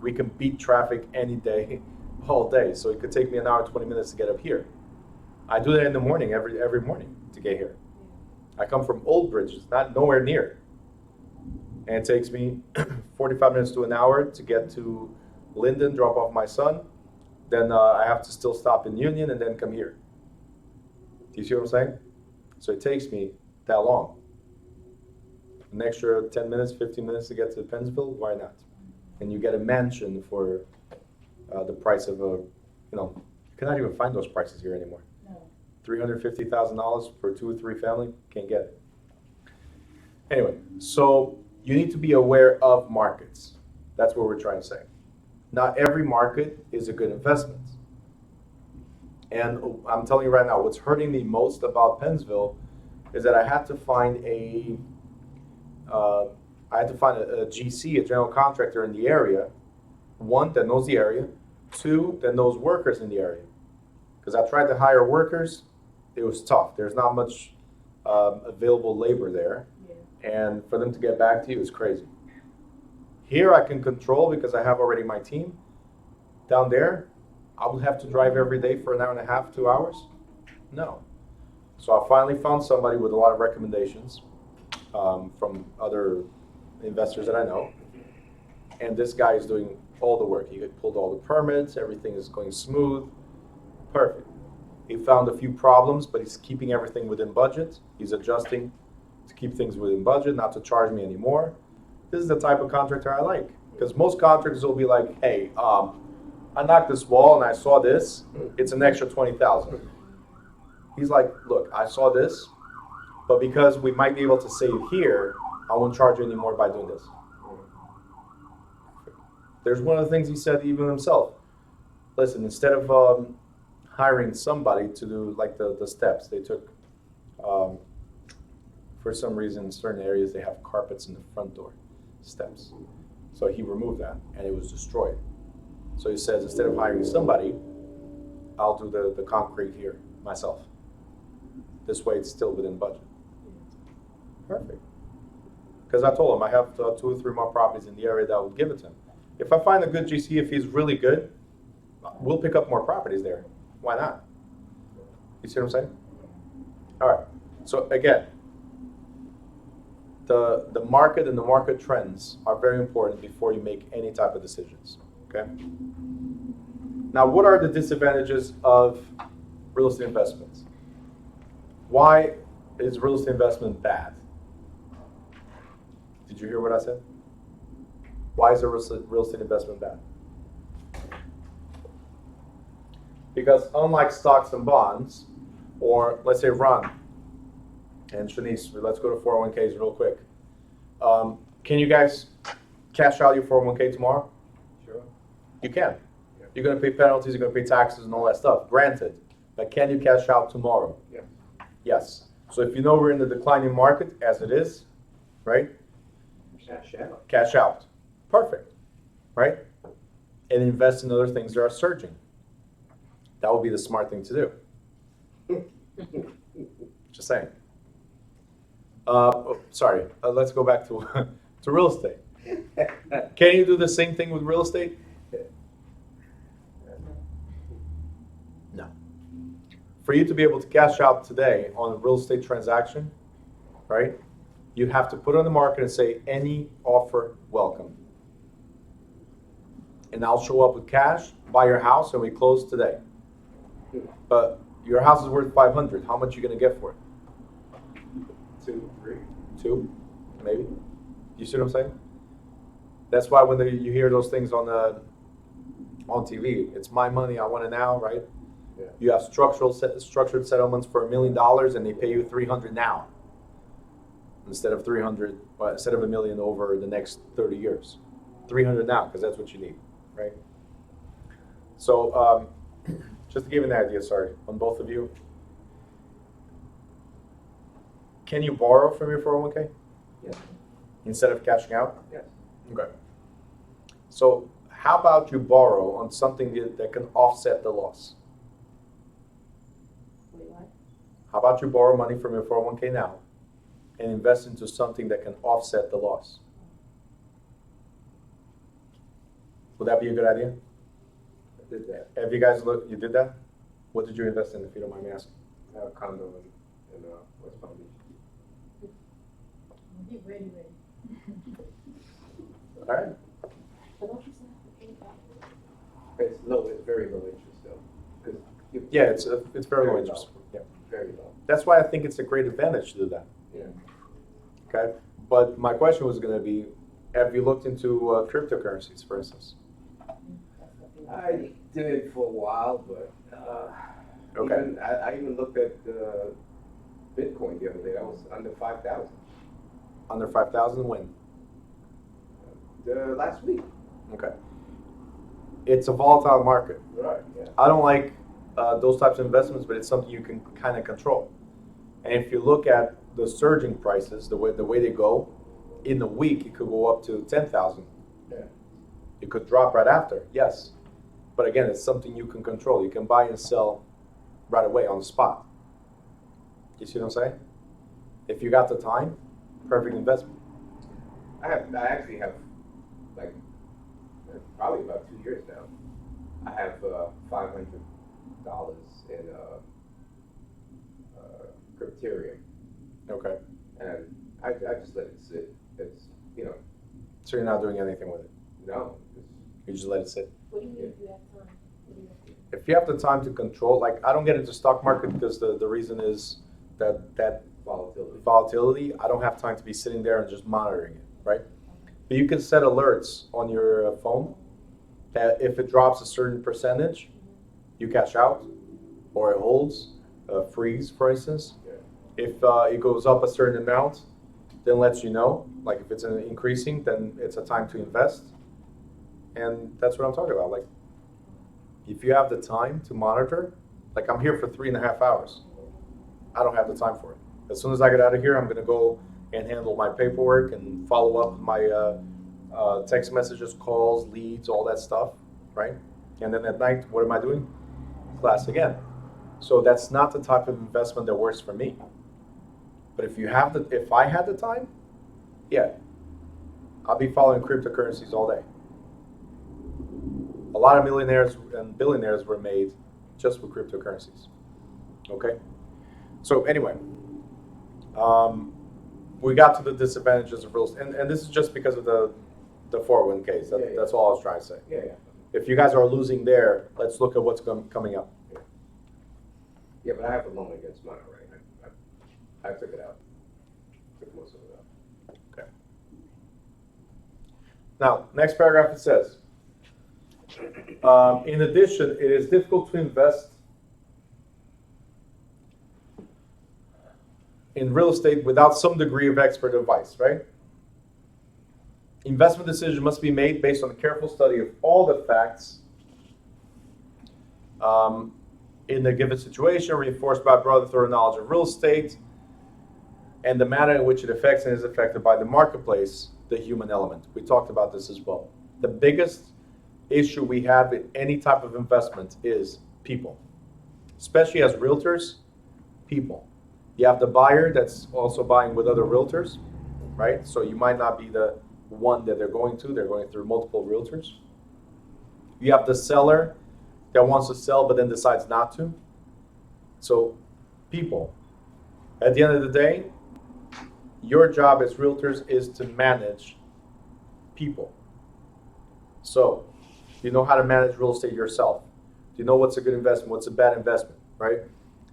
Speaker 1: We can beat traffic any day, all day. So it could take me an hour, 20 minutes to get up here. I do that in the morning, every morning to get here. I come from Old Bridge, it's not nowhere near. And it takes me 45 minutes to an hour to get to Linden, drop off my son. Then I have to still stop in Union and then come here. Do you see what I'm saying? So it takes me that long. An extra 10 minutes, 15 minutes to get to Pennsville, why not? And you get a mansion for the price of a, you cannot even find those prices here anymore.
Speaker 5: No.
Speaker 1: $350,000 for 2 or 3 family, can't get it. Anyway, so you need to be aware of markets. That's what we're trying to say. Not every market is a good investment. And I'm telling you right now, what's hurting me most about Pennsville is that I had to find a GC, a general contractor in the area, one, that knows the area, two, that knows workers in the area. Because I tried to hire workers, it was tough. There's not much available labor there.
Speaker 5: Yeah.
Speaker 1: And for them to get back to you is crazy. Here I can control because I have already my team. Down there, I would have to drive every day for an hour and a half, 2 hours? No. So I finally found somebody with a lot of recommendations from other investors that I know. And this guy is doing all the work. He pulled all the permits, everything is going smooth. Perfect. He found a few problems, but he's keeping everything within budget. He's adjusting to keep things within budget, not to charge me anymore. This is the type of contractor I like. Because most contractors will be like, hey, I knocked this wall and I saw this. It's an extra $20,000. He's like, look, I saw this, but because we might be able to save here, I won't charge you anymore by doing this. There's one of the things he said even himself. Listen, instead of hiring somebody to do like the steps, they took, for some reason, in certain areas, they have carpets in the front door steps. So he removed that and it was destroyed. So he says, instead of hiring somebody, I'll do the concrete here myself. This way it's still within budget. Perfect. Because I told him I have 2 or 3 more properties in the area that would give it to him. If I find a good GC, if he's really good, we'll pick up more properties there. Why not? You see what I'm saying? All right. So again, the market and the market trends are very important before you make any type of decisions. Okay. Now, what are the disadvantages of real estate investments? Why is real estate investment bad? Did you hear what I said? Why is a real estate investment bad? Because unlike stocks and bonds, or let's say Ron and Shanice, let's go to 401ks real quick. Can you guys cash out your 401k tomorrow?
Speaker 2: Sure.
Speaker 1: You can. Yeah. You're going to pay penalties, you're going to pay taxes and all that stuff, granted. But can you cash out tomorrow?
Speaker 2: Yeah.
Speaker 1: Yes. So if you know we're in the declining market, as it is, right?
Speaker 2: Cash out.
Speaker 1: Cash out. Perfect. Right? And invest in other things that are surging. That would be the smart thing to do. Just saying. Sorry. Let's go back to to real estate. Can you do the same thing with real estate? No. For you to be able to cash out today on a real estate transaction, right? You have to put it on the market and say any offer welcome. And I'll show up with cash, buy your house, and we close today. But your house is worth $500. How much are you going to get for it?
Speaker 2: 2, 3.
Speaker 1: 2, maybe. You see what I'm saying? That's why when you hear those things on TV, it's my money, I want it now, right?
Speaker 2: Yeah.
Speaker 1: You have structured settlements for $1 million, and they pay you $300 now, instead of $1 million over the next 30 years. $300 now, because that's what you need, right? So, just to give you an idea, sorry, on both of you, can you borrow from your 401k?
Speaker 2: Yes.
Speaker 1: Instead of cashing out?
Speaker 2: Yes.
Speaker 1: Okay. So how about you borrow on something that can offset the loss?
Speaker 4: Wait, what?
Speaker 1: How about you borrow money from your 401k now and invest into something that can offset the loss? Would that be a good idea?
Speaker 2: I did that.
Speaker 1: Have you guys you did that? What did you invest in, if you don't mind me asking?
Speaker 2: I have a condo in West Palm Beach.
Speaker 5: Be ready.
Speaker 1: All right.
Speaker 2: It's low. It's very low interest though. 'Cause
Speaker 1: Yeah, it's very low
Speaker 2: Very
Speaker 1: interest.
Speaker 2: low.
Speaker 1: Yeah.
Speaker 2: Very low.
Speaker 1: That's why I think it's a great advantage to do that.
Speaker 2: Yeah.
Speaker 1: Okay. But my question was going to be, have you looked into cryptocurrencies, for instance?
Speaker 2: I did for a while, but
Speaker 1: Okay.
Speaker 2: I even looked at Bitcoin the other day. That was under 5,000.
Speaker 1: Under 5,000 when?
Speaker 2: Last week.
Speaker 1: Okay. It's a volatile market.
Speaker 2: Right. Yeah.
Speaker 1: I don't like those types of investments, but it's something you can kind of control. And if you look at the surging prices, the way they go, in a week it could go up to 10,000.
Speaker 2: Yeah.
Speaker 1: It could drop right after. Yes. But again, it's something you can control. You can buy and sell right away on the spot. You see what I'm saying? If you got the time, perfect investment.
Speaker 2: I actually have like probably about 2 years now. I have $500 in Crypterium,
Speaker 1: Okay.
Speaker 2: and I just let it sit. It's
Speaker 1: So you're not doing anything with it.
Speaker 2: no.
Speaker 1: You just let it sit.
Speaker 4: What do you mean if you have time? What do you have to do?
Speaker 1: If you have the time to control, like I don't get into stock market because the reason is that volatility. I don't have time to be sitting there and just monitoring it, right? But you can set alerts on your phone that if it drops a certain percentage, you cash out, or it holds, freeze, for instance.
Speaker 2: Yeah.
Speaker 1: If it goes up a certain amount, then lets you know. Like if it's increasing, then it's a time to invest. And that's what I'm talking about. Like if you have the time to monitor, like I'm here for 3.5 hours. I don't have the time for it. As soon as I get out of here, I'm going to go and handle my paperwork and follow up my text messages, calls, leads, all that stuff, right? And then at night, what am I doing? Class again. So that's not the type of investment that works for me. But if I had the time, yeah, I'll be following cryptocurrencies all day. A lot of millionaires and billionaires were made just with cryptocurrencies. Okay? So anyway, we got to the disadvantages of real estate, and this is just because of the 401ks. That's all I was trying to say.
Speaker 2: Yeah.
Speaker 1: If you guys are losing there, let's look at what's coming up.
Speaker 2: Yeah, but I have a loan against mine, right? I took it out. Took most of it out.
Speaker 1: Okay. Now, next paragraph it says, in addition, it is difficult to invest in real estate without some degree of expert advice, right? Investment decisions must be made based on a careful study of all the facts in the given situation, reinforced by broad thorough knowledge of real estate and the manner in which it affects and is affected by the marketplace, the human element. We talked about this as well. The biggest issue we have in any type of investment is people, especially as realtors, people. You have the buyer that's also buying with other realtors, right? So you might not be the one that they're going through multiple realtors. You have the seller that wants to sell but then decides not to. So people, at the end of the day, your job as realtors is to manage people. So you know how to manage real estate yourself. You know what's a good investment, what's a bad investment, right?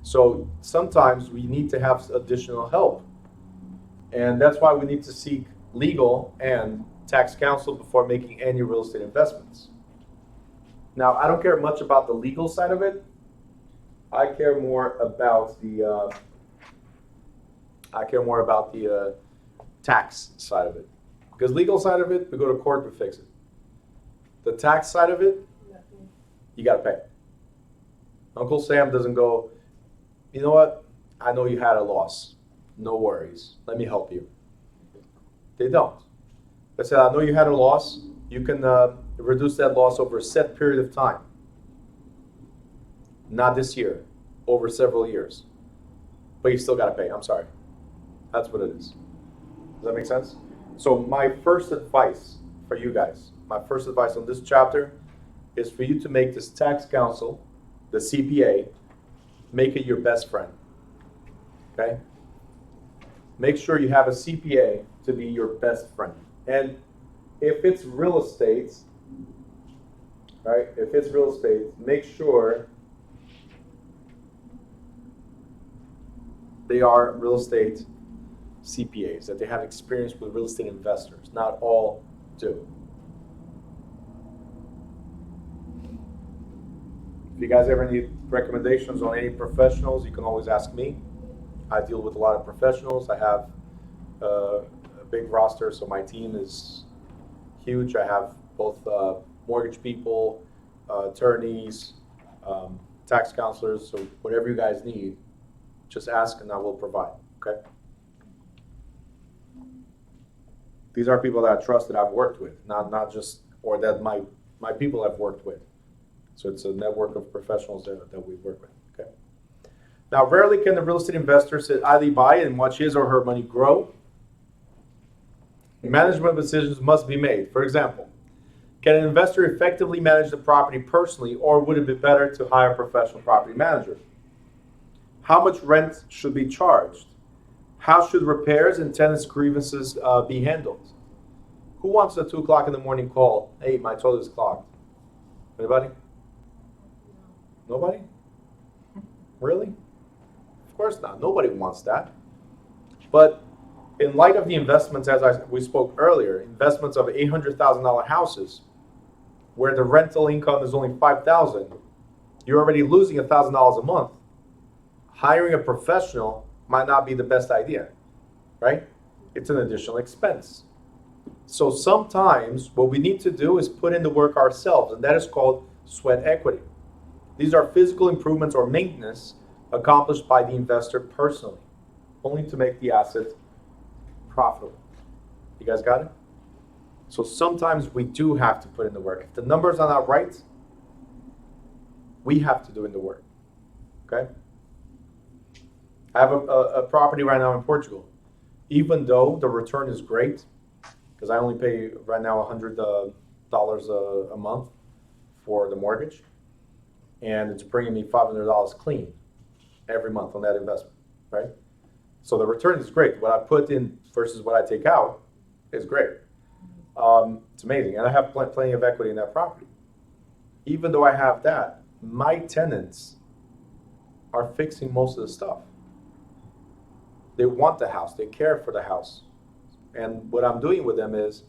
Speaker 1: So sometimes we need to have additional help. And that's why we need to seek legal and tax counsel before making any real estate investments. Now, I don't care much about the legal side of it. I care more about the tax side of it. Because legal side of it, we go to court to fix it. The tax side of it, you got to pay. Uncle Sam doesn't go, you know what? I know you had a loss. No worries. Let me help you. They don't. They say, I know you had a loss. You can reduce that loss over a set period of time. Not this year, over several years. But you still got to pay. I'm sorry. That's what it is. Does that make sense? So my first advice for you guys, my first advice on this chapter is for you to make this tax counsel, the CPA, make it your best friend. Okay? Make sure you have a CPA to be your best friend. And if it's real estate, right? If it's real estate, make sure they are real estate CPAs, that they have experience with real estate investors. Not all do. If you guys ever need recommendations on any professionals, you can always ask me. I deal with a lot of professionals. I have a big roster, so my team is huge. I have both mortgage people, attorneys, tax counselors, so whatever you guys need, just ask and I will provide, okay? These are people that I trust, that I've worked with, not just, or that my people have worked with. So it's a network of professionals that we work with, okay? Now, rarely can the real estate investor sit idly by and watch his or her money grow. Management decisions must be made. For example, can an investor effectively manage the property personally, or would it be better to hire a professional property manager? How much rent should be charged? How should repairs and tenants' grievances be handled? Who wants a 2 o'clock in the morning call? Hey, my toilet is clogged. Anybody? Nobody? Really? Of course not. Nobody wants that. But in light of the investments, as we spoke earlier, investments of $800,000 houses, where the rental income is only $5,000, you're already losing $1,000 a month. Hiring a professional might not be the best idea, right? It's an additional expense. So sometimes what we need to do is put in the work ourselves, and that is called sweat equity. These are physical improvements or maintenance accomplished by the investor personally, only to make the asset profitable. You guys got it? So sometimes we do have to put in the work. If the numbers are not right, we have to do in the work. Okay? I have a property right now in Portugal. Even though the return is great, because I only pay right now $100 a month for the mortgage, and it's bringing me $500 clean every month on that investment, right? So the return is great. What I put in versus what I take out is great. It's amazing, and I have plenty of equity in that property. Even though I have that, my tenants are fixing most of the stuff. They want the house. They care for the house. And what I'm doing with them is,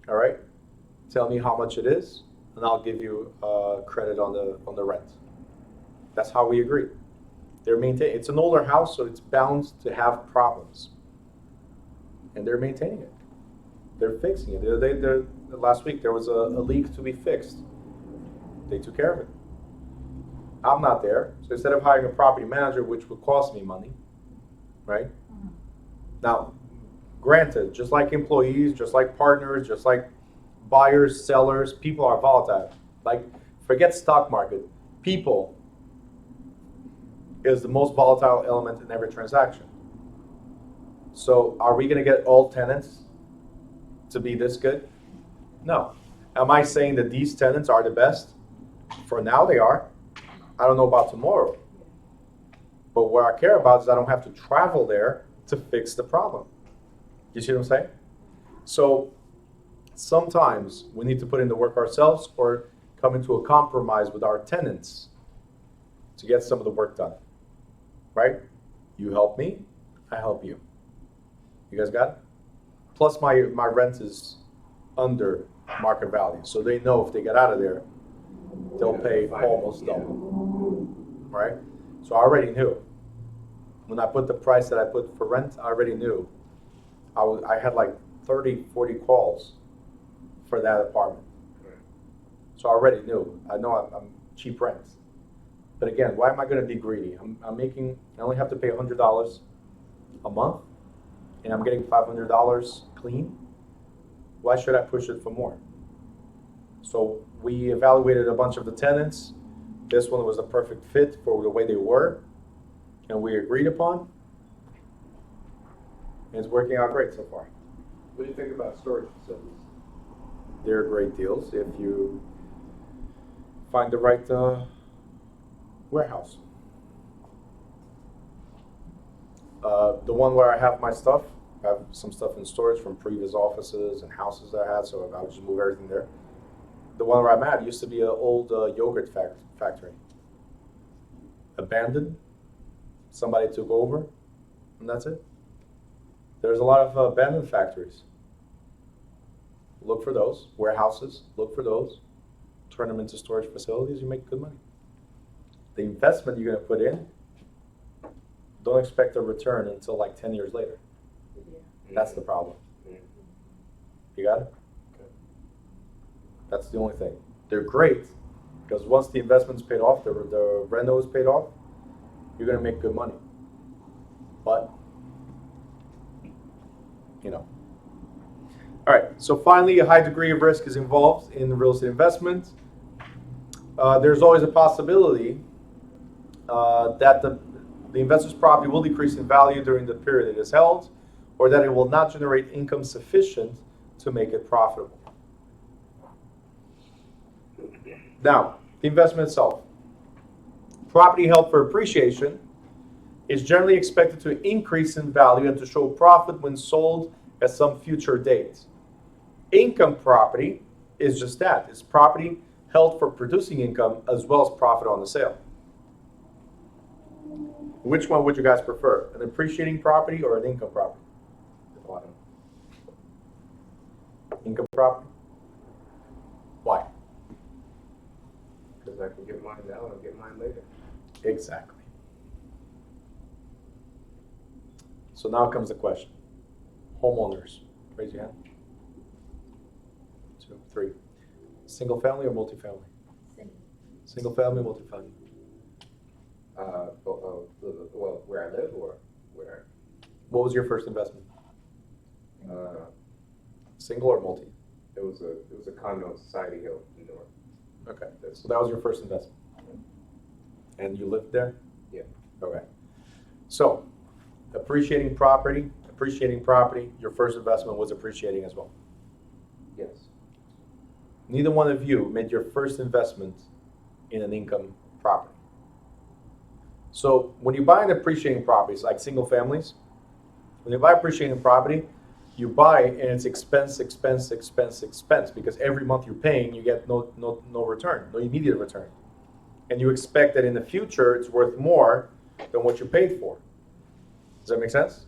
Speaker 1: all right, tell me how much it is, and I'll give you credit on the rent. That's how we agree. They're maintaining. It's an older house, so it's bound to have problems, and they're maintaining it. They're fixing it. Last week there was a leak to be fixed. They took care of it. I'm not there, so instead of hiring a property manager, which would cost me money, right? Now, granted, just like employees, just like partners, just like buyers, sellers, people are volatile. Like, forget stock market. People is the most volatile element in every transaction. So, are we going to get all tenants to be this good? No. Am I saying that these tenants are the best? For now, they are. I don't know about tomorrow. But what I care about is I don't have to travel there to fix the problem. You see what I'm saying? So sometimes we need to put in the work ourselves or come into a compromise with our tenants to get some of the work done. Right? You help me, I help you. You guys got it? Plus my rent is under market value. So they know if they get out of there, they'll pay almost double. Right? So I already knew. When I put the price that I put for rent, I already knew. I had like 30, 40 calls for that apartment. So I already knew. I know I'm cheap rent. But again, why am I going to be greedy? I only have to pay $100 a month, and I'm getting $500 clean. Why should I push it for more? So we evaluated a bunch of the tenants. This one was a perfect fit for the way they were, and we agreed upon. And it's working out great so far.
Speaker 2: What do you think about storage facilities?
Speaker 1: They're great deals if you find the right warehouse. The one where I have my stuff, I have some stuff in storage from previous offices and houses that I had, so I would just move everything there. The one where I'm at used to be an old yogurt factory. Abandoned. Somebody took over, and that's it. There's a lot of abandoned factories. Look for those. Warehouses, look for those. Turn them into storage facilities, you make good money. The investment you're going to put in, don't expect a return until like 10 years later. That's the problem. You got it? Okay. That's the only thing. They're great because once the investment's paid off, the reno is paid off, you're going to make good money. But, you know. All right, so finally, a high degree of risk is involved in real estate investment. There's always a possibility that the investor's property will decrease in value during the period it is held, or that it will not generate income sufficient to make it profitable. Now, the investment itself. Property held for appreciation is generally expected to increase in value and to show profit when sold at some future date. Income property is just that. It's property held for producing income as well as profit on the sale. Which one would you guys prefer? An appreciating property or an income property?
Speaker 2: The bottom.
Speaker 1: Income property? Why?
Speaker 2: Because I can get mine now and get mine later.
Speaker 1: Exactly. So now comes the question. Homeowners, raise your hand. 2, 3. Single family or multifamily? Single family, multifamily.
Speaker 2: Well, where I live or where?
Speaker 1: What was your first investment? Single or multi?
Speaker 2: It was a condo in Society Hill in Newark.
Speaker 1: Okay, so that was your first investment. And you lived there?
Speaker 2: Yeah.
Speaker 1: Okay. So, appreciating property, your first investment was appreciating as well.
Speaker 2: Yes.
Speaker 1: Neither one of you made your first investment in an income property. So when you buy an appreciating properties, like single families, when you buy appreciating property, you buy and it's expense, because every month you're paying, you get no return, no immediate return. And you expect that in the future it's worth more than what you paid for. Does that make sense?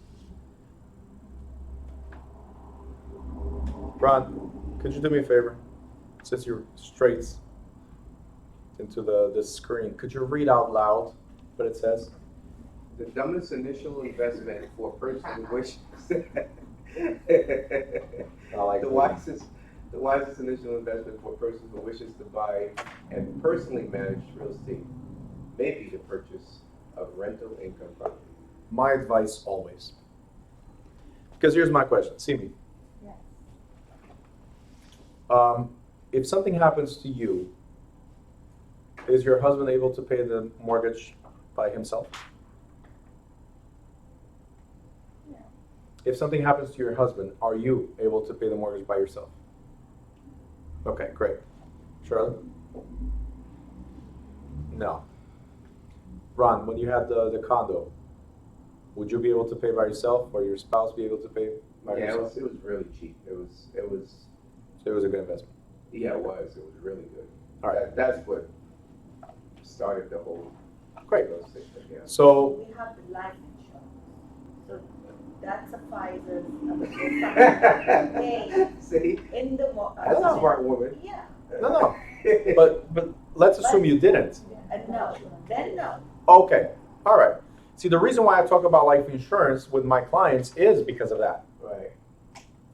Speaker 1: Ron, could you do me a favor? Since you're straight into the screen, could you read out loud what it says?
Speaker 2: The dumbest initial investment for a person who wishes. The wisest initial investment for a person who wishes to buy and personally manage real estate may be the purchase of rental income property.
Speaker 1: My advice always. Because here's my question. See me.
Speaker 4: Yes.
Speaker 1: If something happens to you, is your husband able to pay the mortgage by himself?
Speaker 4: No.
Speaker 1: If something happens to your husband, are you able to pay the mortgage by yourself? Okay, great. Charlotte? No. Ron, when you had the condo, would you be able to pay by yourself, or your spouse be able to pay by
Speaker 2: Yeah,
Speaker 1: yourself?
Speaker 2: it was really cheap. It was.
Speaker 1: So it was a good investment.
Speaker 2: Yeah, it was. It was really good.
Speaker 1: All right.
Speaker 2: That's what started the whole
Speaker 1: Great.
Speaker 2: real estate thing. Yeah.
Speaker 1: So
Speaker 4: We have the life insurance. So that suffices. Hey,
Speaker 2: See,
Speaker 4: in the
Speaker 2: that's a smart woman.
Speaker 4: Yeah.
Speaker 1: no, but let's assume you didn't.
Speaker 4: No, then no.
Speaker 1: Okay, all right. See, the reason why I talk about life insurance with my clients is because of that.
Speaker 2: Right.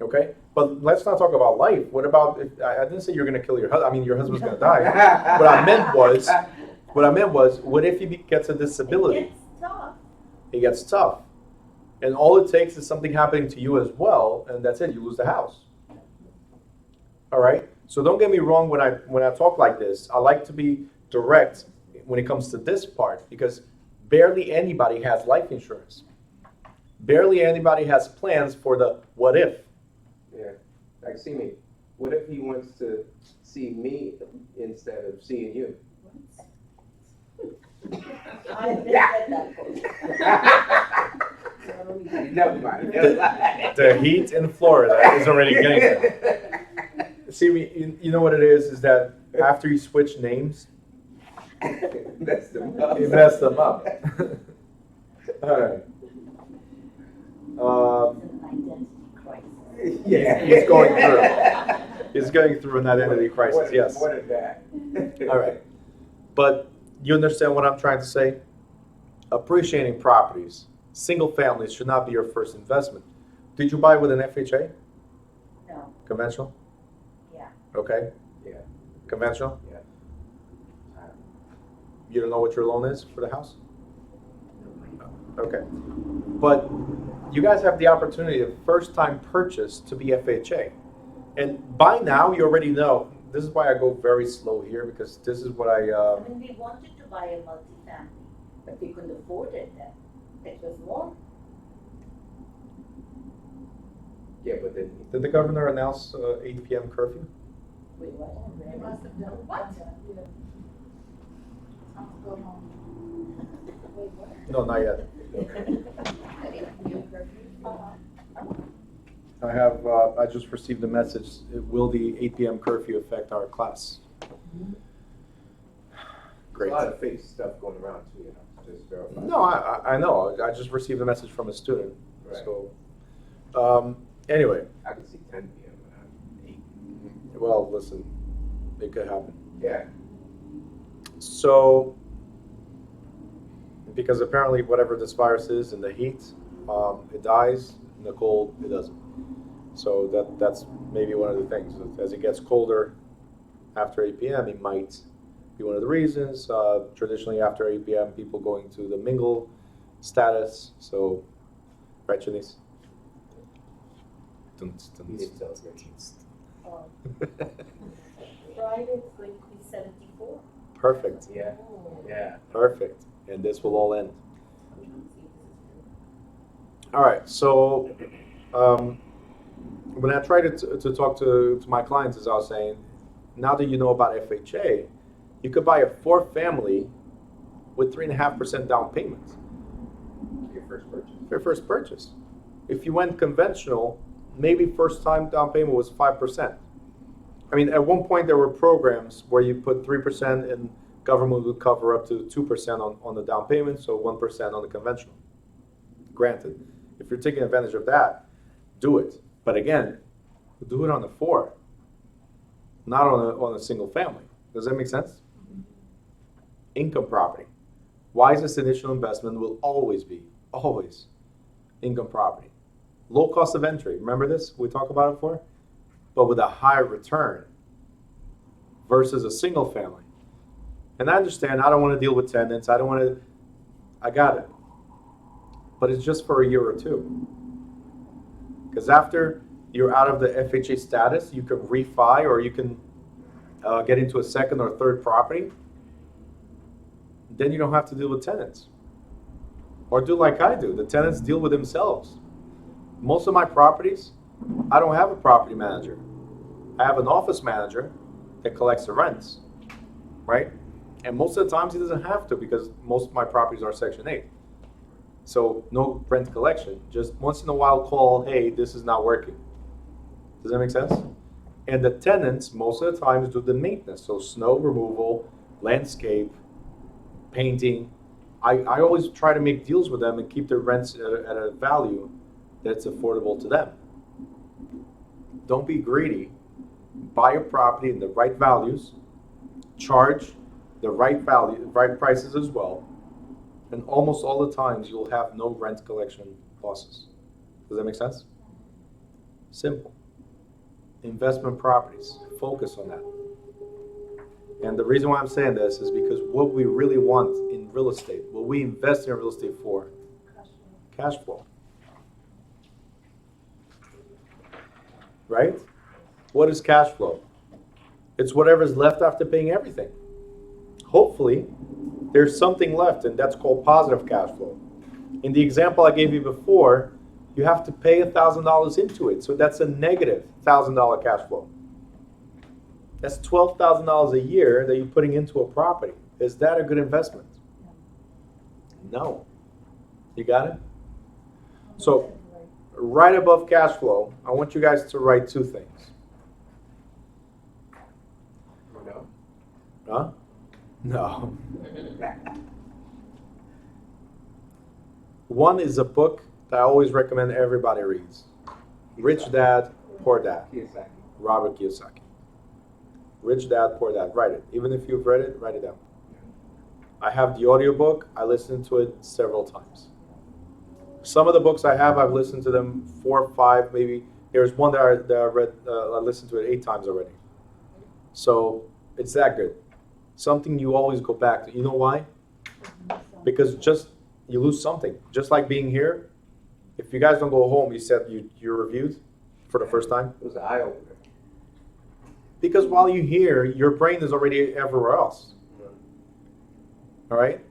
Speaker 1: Okay, but let's not talk about life. What about? I didn't say you're going to kill your husband. I mean, your husband's going to die. What I meant was, what if he gets a disability?
Speaker 4: It gets tough.
Speaker 1: It gets tough, and all it takes is something happening to you as well, and that's it. You lose the house. All right. So don't get me wrong when I talk like this. I like to be direct when it comes to this part, because barely anybody has life insurance. Barely anybody has plans for the what if.
Speaker 2: Yeah. Like, see me. What if he wants to see me instead of seeing you?
Speaker 4: I didn't get that quote.
Speaker 2: Never mind.
Speaker 1: The heat in Florida is already getting there. See, you know what it is that after you switch names,
Speaker 2: Messed them up.
Speaker 1: you mess them up. All right.
Speaker 4: Identity crisis.
Speaker 2: Yeah.
Speaker 1: He's going through. He's going through an identity crisis, yes.
Speaker 2: More than that.
Speaker 1: All right. But you understand what I'm trying to say? Appreciating properties, single families should not be your first investment. Did you buy with an FHA?
Speaker 4: No,
Speaker 1: Conventional?
Speaker 4: yeah.
Speaker 1: Okay.
Speaker 2: Yeah.
Speaker 1: Conventional?
Speaker 2: Yeah.
Speaker 1: You don't know what your loan is for the house? Okay. But you guys have the opportunity of first time purchase to be FHA. And by now you already know, this is why I go very slow here, because this is what
Speaker 4: I mean, we wanted to buy a multifamily, but we couldn't afford it then. It was more.
Speaker 2: Yeah, but then.
Speaker 1: Did the governor announce 8 p.m. curfew?
Speaker 4: We were
Speaker 5: They must have done
Speaker 3: What?
Speaker 5: Yeah. Time to go home.
Speaker 4: We were.
Speaker 1: No, not yet.
Speaker 5: Uh-huh.
Speaker 1: I just received a message. Will the 8 p.m. curfew affect our class? Great.
Speaker 2: There's a lot of fake stuff going around too, you know, just verify.
Speaker 1: No, I know. I just received a message from a student.
Speaker 2: Right.
Speaker 1: So, anyway,
Speaker 2: I can see 10 p.m. when I'm 8.
Speaker 1: well, listen, it could happen.
Speaker 2: Yeah.
Speaker 1: So, because apparently whatever this virus is in the heat, it dies. In the cold, it doesn't. So that's maybe one of the things. As it gets colder after 8 p.m., it might be one of the reasons. Traditionally, after 8 p.m., people going to the mingle status. So, right, Janice?
Speaker 2: You didn't tell us that.
Speaker 4: Friday it's going to be 74.
Speaker 1: Perfect.
Speaker 2: Yeah. Yeah.
Speaker 1: Perfect. and this will all end. All right, so when I try to talk to my clients, as I was saying, now that you know about FHA, you could buy a 4-family with 3.5% down payment
Speaker 2: Your first purchase.
Speaker 1: for your first purchase. If you went conventional, maybe first time down payment was 5%. I mean, at one point there were programs where you put 3% and government would cover up to 2% on the down payment, so 1% on the conventional. Granted, if you're taking advantage of that, do it. But again, do it on the 4, not on a single family. Does that make sense? Income property. Wisest initial investment will always be income property. Low cost of entry. Remember this? We talked about it before? But with a high return versus a single family. And I understand, I don't want to deal with tenants. I got it. But it's just for a year or two. Because after you're out of the FHA status, you can refi or you can get into a second or third property. Then you don't have to deal with tenants. Or do like I do. The tenants deal with themselves. Most of my properties, I don't have a property manager. I have an office manager that collects the rents, right? And most of the times he doesn't have to because most of my properties are Section 8. So no rent collection. Just once in a while call, hey, this is not working. Does that make sense? And the tenants, most of the times, do the maintenance. So snow removal, landscape, painting. I always try to make deals with them and keep their rents at a value that's affordable to them. Don't be greedy. Buy a property in the right values, charge the right value, right prices as well, and almost all the times you'll have no rent collection losses. Does that make sense? Simple. Investment properties. Focus on that. And the reason why I'm saying this is because what we really want in real estate, what we invest in real estate for, cash flow. Right? What is cash flow? It's whatever's left after paying everything. Hopefully, there's something left, and that's called positive cash flow. In the example I gave you before, you have to pay $1,000 into it, so that's a negative $1,000 cash flow. That's $12,000 a year that you're putting into a property. Is that a good investment? No. You got it? So, right above cash flow, I want you guys to write 2 things.
Speaker 2: No.
Speaker 1: Huh? No. One is a book that I always recommend everybody reads. Rich Dad, Poor Dad.
Speaker 2: Kiyosaki.
Speaker 1: Robert Kiyosaki. Rich Dad, Poor Dad. Write it. Even if you've read it, write it down. I have the audiobook. I listened to it several times. Some of the books I have, I've listened to them 4 or 5, maybe. There's one that I read, I listened to it 8 times already. So it's that good. Something you always go back to. You know why? Because you lose something. Just like being here. If you guys don't go home, you said you're reviewed for the first time.
Speaker 2: It was an eye opener.
Speaker 1: Because while you're here, your brain is already everywhere else. All right?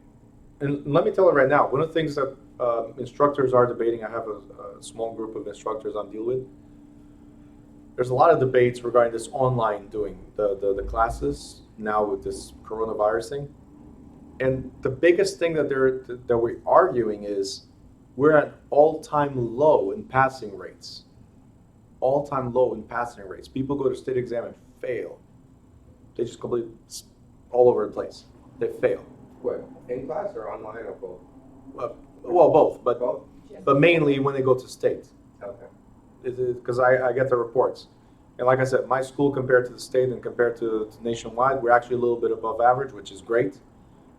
Speaker 1: And let me tell you right now, one of the things that instructors are debating, I have a small group of instructors I'm dealing with. There's a lot of debates regarding this online doing the classes now with this coronavirus thing. And the biggest thing that we're arguing is we're at all-time low in passing rates. All-time low in passing rates. People go to state exam and fail. They just completely all over the place. They fail.
Speaker 2: What, in class or online or both?
Speaker 1: Well, both, but
Speaker 2: Both?
Speaker 1: but mainly when they go to state.
Speaker 2: Okay.
Speaker 1: Because I get the reports. And like I said, my school compared to the state and compared to nationwide, we're actually a little bit above average, which is great.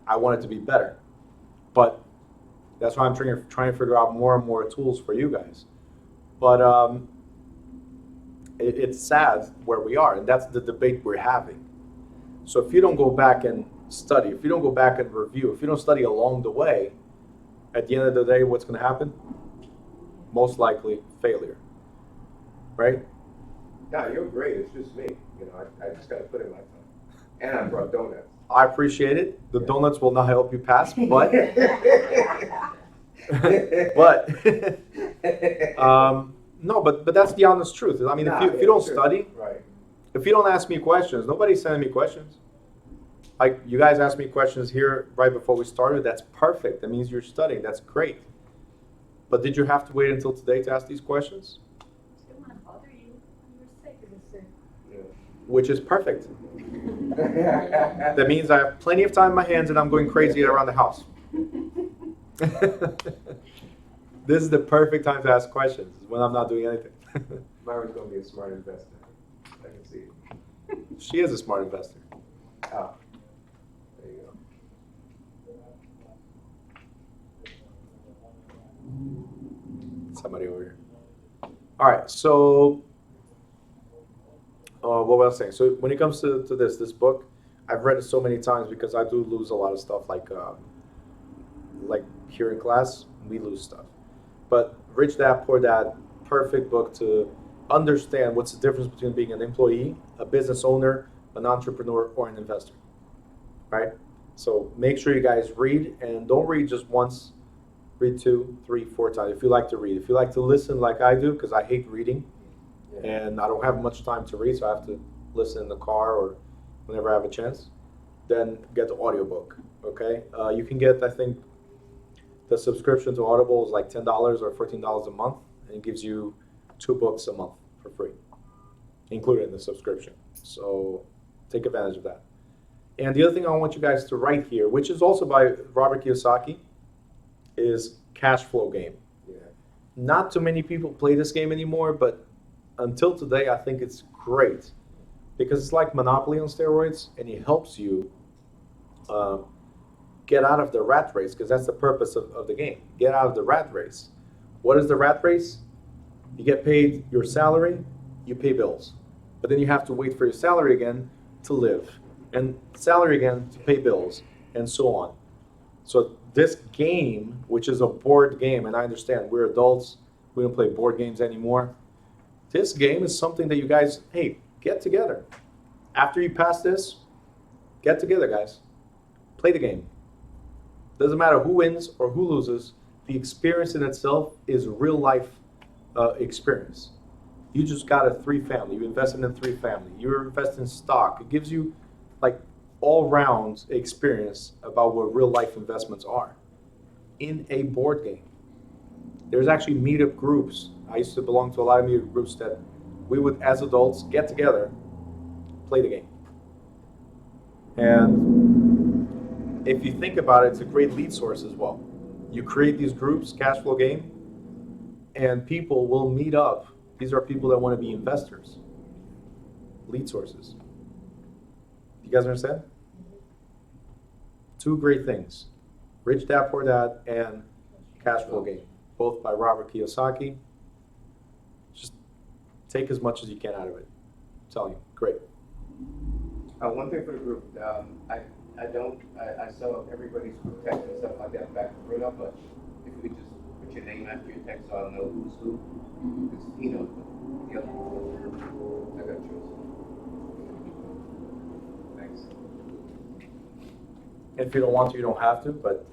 Speaker 1: I want it to be better. But that's why I'm trying to figure out more and more tools for you guys. But it's sad where we are, and that's the debate we're having. So if you don't go back and study, if you don't go back and review, if you don't study along the way, at the end of the day, what's going to happen? Most likely failure, right?
Speaker 2: No, you're great. It's just me. You know, I just got to put in my time. And I brought donuts.
Speaker 1: I appreciate it. The donuts will not help you pass, but but no, but that's the honest truth. I mean, if you don't study,
Speaker 2: right.
Speaker 1: if you don't ask me questions, nobody's sending me questions. Like you guys asked me questions here right before we started. That's perfect. That means you're studying. That's great. But did you have to wait until today to ask these questions?
Speaker 5: Didn't want to bother you. You were sick. It was sick.
Speaker 1: Which is perfect. That means I have plenty of time in my hands and I'm going crazy around the house. This is the perfect time to ask questions, when I'm not doing anything.
Speaker 2: Myron's gonna be a smart investor. I can see it.
Speaker 1: She is a smart investor.
Speaker 2: Oh, there you go.
Speaker 1: Somebody over here. All right, so what was I saying? So when it comes to this book, I've read it so many times because I do lose a lot of stuff, like here in class, we lose stuff. But Rich Dad Poor Dad, perfect book to understand what's the difference between being an employee, a business owner, an entrepreneur, or an investor, right? So make sure you guys read, and don't read just once. Read 2, 3, 4 times if you like to read. If you like to listen like I do, because I hate reading, and I don't have much time to read, so I have to listen in the car or whenever I have a chance, then get the audiobook, okay? You can get, I think, the subscription to Audible is like $10 or $14 a month, and it gives you 2 books a month for free, included in the subscription. So take advantage of that. And the other thing I want you guys to write here, which is also by Robert Kiyosaki, is Cash Flow Game.
Speaker 2: Yeah.
Speaker 1: Not too many people play this game anymore, but until today, I think it's great because it's like Monopoly on steroids, and it helps you get out of the rat race, because that's the purpose of the game. Get out of the rat race. What is the rat race? You get paid your salary, you pay bills. But then you have to wait for your salary again to live, and salary again to pay bills, and so on. So this game, which is a board game, and I understand we're adults, we don't play board games anymore. This game is something that you guys, hey, get together. After you pass this, get together, guys. Play the game. Doesn't matter who wins or who loses. The experience in itself is real life experience. You just got a 3 family. You invested in 3 family. You're investing in stock. It gives you like all round experience about what real life investments are in a board game. There's actually meetup groups. I used to belong to a lot of meetup groups that we would, as adults, get together, play the game. And if you think about it, it's a great lead source as well. You create these groups, Cash Flow Game, and people will meet up. These are people that want to be investors. Lead sources. You guys understand? 2 great things. Rich Dad Poor Dad and Cash Flow Game, both by Robert Kiyosaki. Just take as much as you can out of it. I'm telling you, great.
Speaker 2: One thing for the group, I saw everybody's group text and stuff like that back to Bruno, but if you could just put your name after your text so I'll know who's who. Because he knows the other people. I got yours. Thanks.
Speaker 1: If you don't want to, you don't have to, but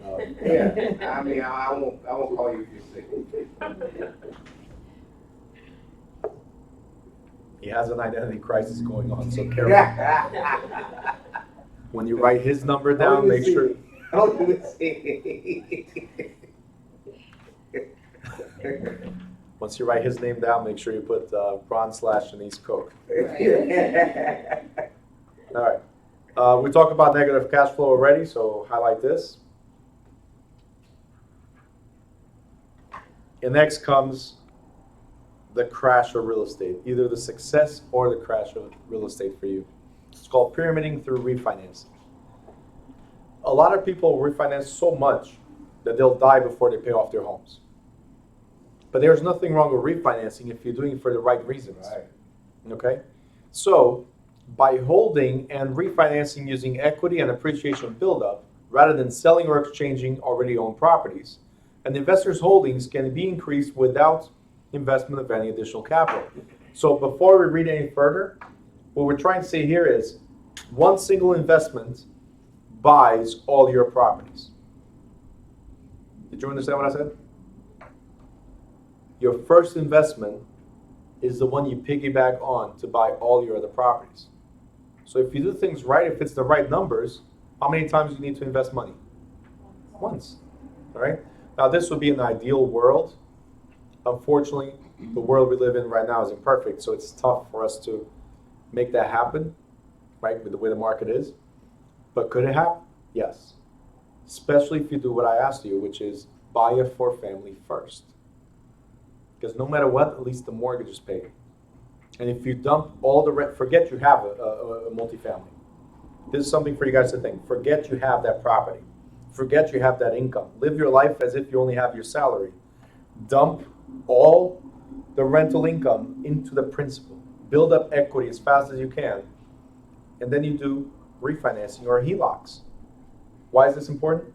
Speaker 2: Yeah, I mean, I won't call you if you're sick.
Speaker 1: he has an identity crisis going on, so careful. When you write his number down, make sure.
Speaker 2: Don't even see.
Speaker 1: Once you write his name down, make sure you put /Denise Coke. All right. We talked about negative cash flow already, so highlight this. And next comes the crash of real estate, either the success or the crash of real estate for you. It's called pyramiding through refinancing. A lot of people refinance so much that they'll die before they pay off their homes. But there's nothing wrong with refinancing if you're doing it for the right reasons.
Speaker 2: Right.
Speaker 1: Okay? So, by holding and refinancing using equity and appreciation buildup, rather than selling or exchanging already owned properties, an investor's holdings can be increased without investment of any additional capital. So before we read any further, what we're trying to say here is one single investment buys all your properties. Did you understand what I said? Your first investment is the one you piggyback on to buy all your other properties. So if you do things right, if it's the right numbers, how many times do you need to invest money? Once. All right? Now, this would be an ideal world. Unfortunately, the world we live in right now is imperfect, so it's tough for us to make that happen, right, with the way the market is. But could it happen? Yes. Especially if you do what I asked you, which is buy a four-family first. Because no matter what, at least the mortgage is paid. And if you dump all the rent, forget you have a multifamily. This is something for you guys to think. Forget you have that property. Forget you have that income. Live your life as if you only have your salary. Dump all the rental income into the principal. Build up equity as fast as you can. And then you do refinancing or HELOCs. Why is this important?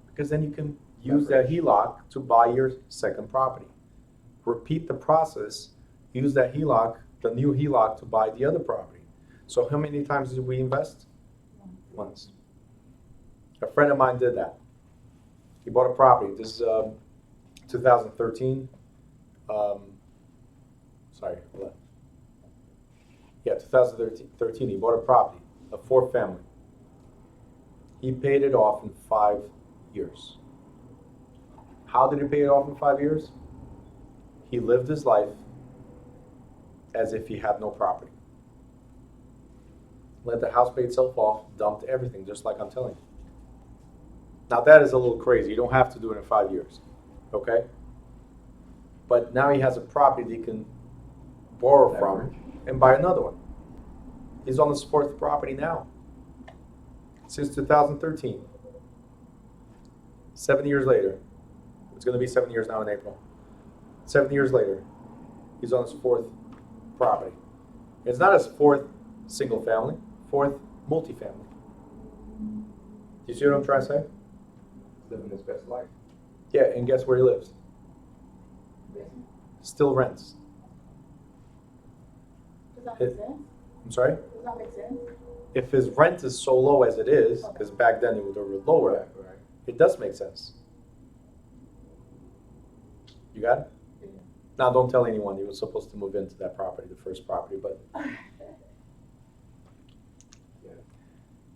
Speaker 1: Because then you can use that HELOC to buy your second property. Repeat the process. Use that HELOC, the new HELOC, to buy the other property. So how many times did we invest? Once. A friend of mine did that. He bought a property. This is 2013. Sorry, hold on. Yeah, 2013. He bought a property, a four-family. He paid it off in 5 years. How did he pay it off in 5 years? He lived his life as if he had no property. Let the house pay itself off, dumped everything, just like I'm telling you. Now that is a little crazy. You don't have to do it in 5 years, okay? But now he has a property that he can borrow from and buy another one. He's on his fourth property now. Since 2013. 7 years later. It's going to be 7 years now in April. 7 years later, he's on his fourth property. It's not his fourth single family, fourth multifamily. Do you see what I'm trying to say?
Speaker 2: Living his best life.
Speaker 1: Yeah, and guess where he lives? Still rents.
Speaker 5: Does that make sense?
Speaker 1: I'm sorry?
Speaker 5: Does that make sense?
Speaker 1: If his rent is so low as it is, because back then it was lower,
Speaker 2: Right.
Speaker 1: it does make sense. You got it?
Speaker 5: Yeah.
Speaker 1: Now, don't tell anyone you were supposed to move into that property, the first property, but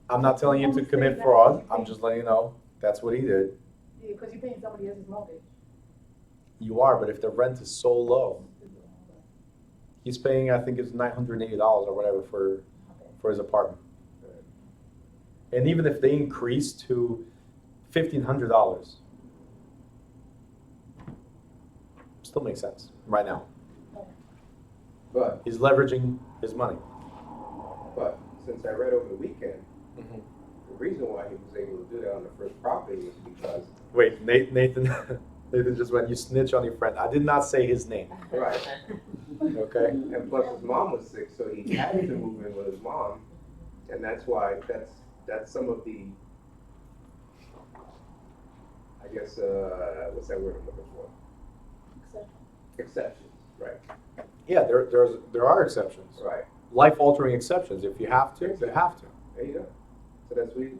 Speaker 1: I'm not telling you to commit fraud. I'm just letting you know that's what he did.
Speaker 5: Yeah, because you're paying somebody else's mortgage.
Speaker 1: You are, but if the rent is so low, he's paying, I think it's $980 or whatever for his apartment. And even if they increase to $1,500, still makes sense right now.
Speaker 2: But
Speaker 1: He's leveraging his money.
Speaker 2: since I read over the weekend, the reason why he was able to do that on the first property was because
Speaker 1: Wait, Nathan just went, you snitch on your friend. I did not say his name,
Speaker 2: right.
Speaker 1: okay?
Speaker 2: And plus his mom was sick, so he had to move in with his mom. And that's why that's some of the, I guess, what's that word I'm looking for? Exceptions, right.
Speaker 1: Yeah, there are exceptions.
Speaker 2: Right.
Speaker 1: Life-altering exceptions. If you have to, you have to.
Speaker 2: There you go. So that's what he,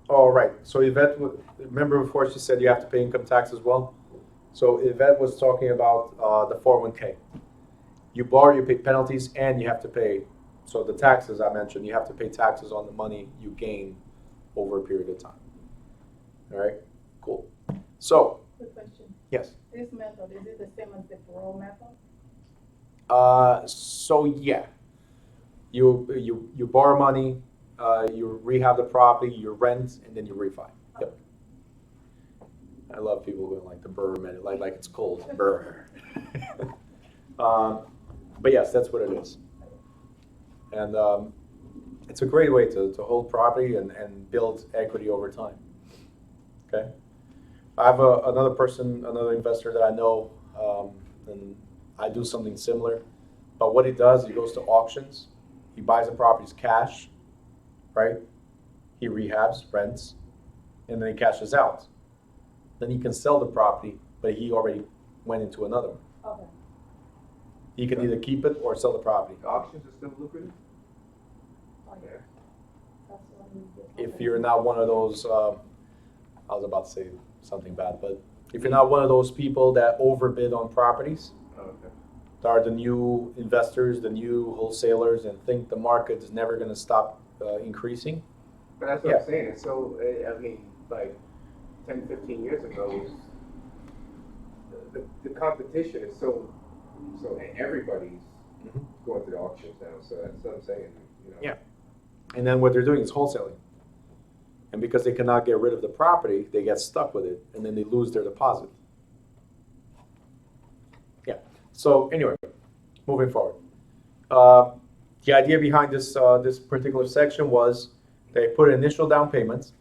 Speaker 1: All right, so Yvette, remember before she said you have to pay income tax as well? So Yvette was talking about the 401k. You borrow, you pay penalties, and you have to pay, so the taxes I mentioned, you have to pay taxes on the money you gain over a period of time. All right, cool. So,
Speaker 5: Quick question.
Speaker 1: yes.
Speaker 5: This method, is it the same as the parole method?
Speaker 1: So yeah, you borrow money, you rehab the property, you rent, and then you refi. Yep. I love people going like the burr method, like it's cold, burr. But yes, that's what it is. And it's a great way to hold property and build equity over time. Okay. I have another investor that I know, and I do something similar. But what he does, he goes to auctions, he buys the properties cash, right? He rehabs, rents, and then he cashes out. Then he can sell the property, but he already went into another one.
Speaker 5: Okay.
Speaker 1: He can either keep it or sell the property.
Speaker 2: the auctions are still lucrative? Yeah.
Speaker 5: That's when we get.
Speaker 1: If you're not one of those, I was about to say something bad, but if you're not one of those people that overbid on properties,
Speaker 2: Okay.
Speaker 1: that are the new investors, the new wholesalers, and think the market is never going to stop increasing.
Speaker 2: But that's what
Speaker 1: Yeah.
Speaker 2: I'm saying. It's so, I mean, like 10, 15 years ago, it was, the competition is so everybody's
Speaker 1: Mhm.
Speaker 2: going to the auctions now. So that's what I'm saying. You know.
Speaker 1: Yeah. And then what they're doing is wholesaling. And because they cannot get rid of the property, they get stuck with it, and then they lose their deposit. Yeah. So anyway, moving forward. The idea behind this particular section was they put initial down payments,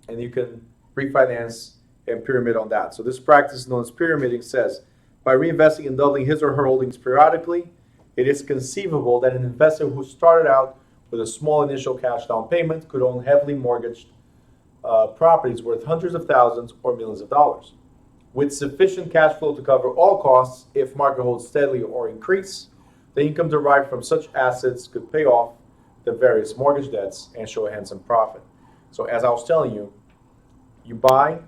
Speaker 1: and you can refinance and pyramid on that. So this practice known as pyramiding says, by reinvesting and doubling his or her holdings periodically, it is conceivable that an investor who started out with a small initial cash down payment could own heavily mortgaged properties worth hundreds of thousands or millions of dollars. With sufficient cash flow to cover all costs, if market holds steadily or increase, the income derived from such assets could pay off the various mortgage debts and show a handsome profit. So as I was telling you, you buy,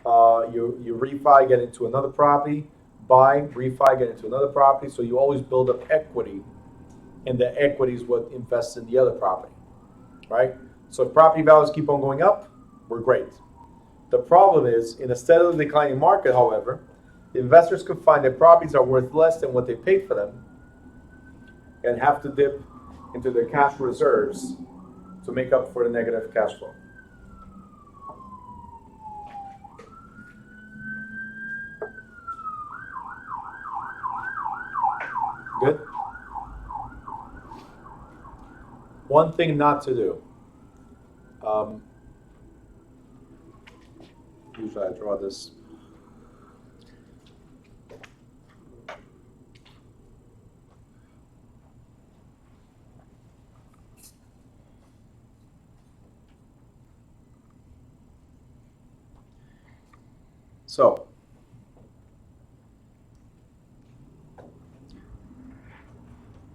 Speaker 1: you refi, get into another property, buy, refi, get into another property. So you always build up equity, and the equity is what invests in the other property, right? So if property values keep on going up, we're great. The problem is, in a steadily declining market, however, investors can find that properties are worth less than what they paid for them and have to dip into their cash reserves to make up for the negative cash flow. Good? One thing not to do. Usually I draw this. So,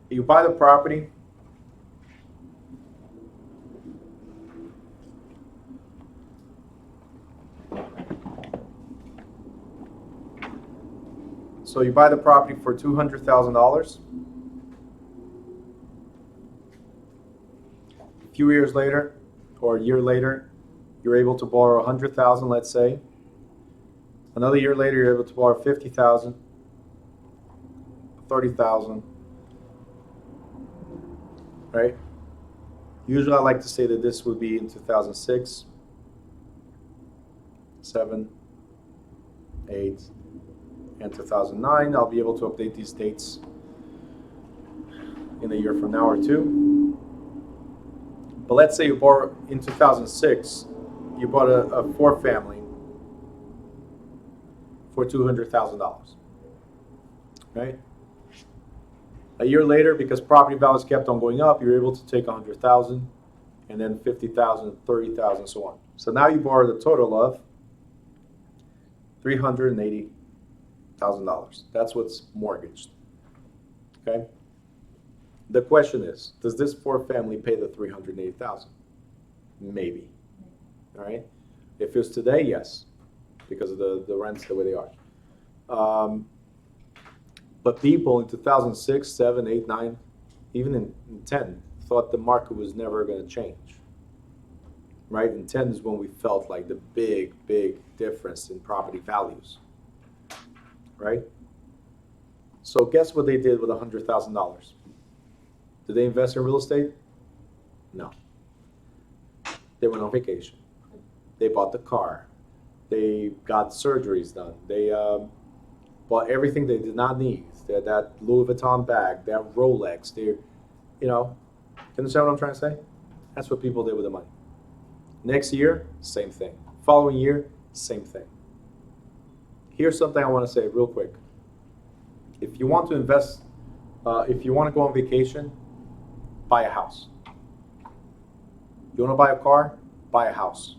Speaker 1: you buy the property. So you buy the property for $200,000. A few years later, or a year later, you're able to borrow $100,000, let's say. Another year later, you're able to borrow $50,000, $30,000, right? Usually I like to say that this would be in 2006, 7, 8, and 2009. I'll be able to update these dates in a year from now or two. But let's say you borrow in 2006, you bought a 4-family for $200,000, right? A year later, because property values kept on going up, you're able to take $100,000, and then $50,000, $30,000, so on. So now you borrowed a total of $380,000. That's what's mortgaged. Okay. The question is, does this 4-family pay the $380,000? Maybe. All right. If it's today, yes, because of the rents the way they are. But people in 2006, 7, 8, 9, even in 10, thought the market was never going to change. Right? In 10 is when we felt like the big, big difference in property values. Right? So guess what they did with $100,000? Did they invest in real estate? No. They went on vacation. They bought the car. They got surgeries done. They bought everything they did not need. That Louis Vuitton bag, that Rolex. You understand what I'm trying to say? That's what people did with the money. Next year, same thing. Following year, same thing. Here's something I want to say real quick. If you want to invest, if you want to go on vacation, buy a house. You want to buy a car? Buy a house.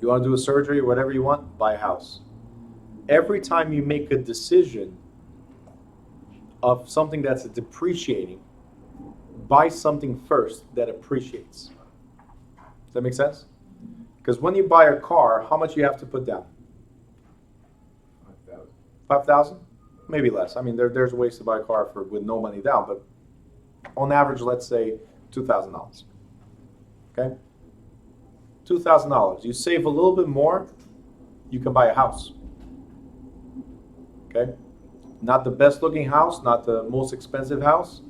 Speaker 1: You want to do a surgery, whatever you want? Buy a house. Every time you make a decision of something that's depreciating, buy something first that appreciates. Does that make sense? Because when you buy a car, how much you have to put down?
Speaker 2: 5,000.
Speaker 1: 5,000? Maybe less. I mean, there's ways to buy a car with no money down, but on average, let's say $2,000. Okay? $2,000. You save a little bit more, you can buy a house. Okay? Not the best looking house, not the most expensive house,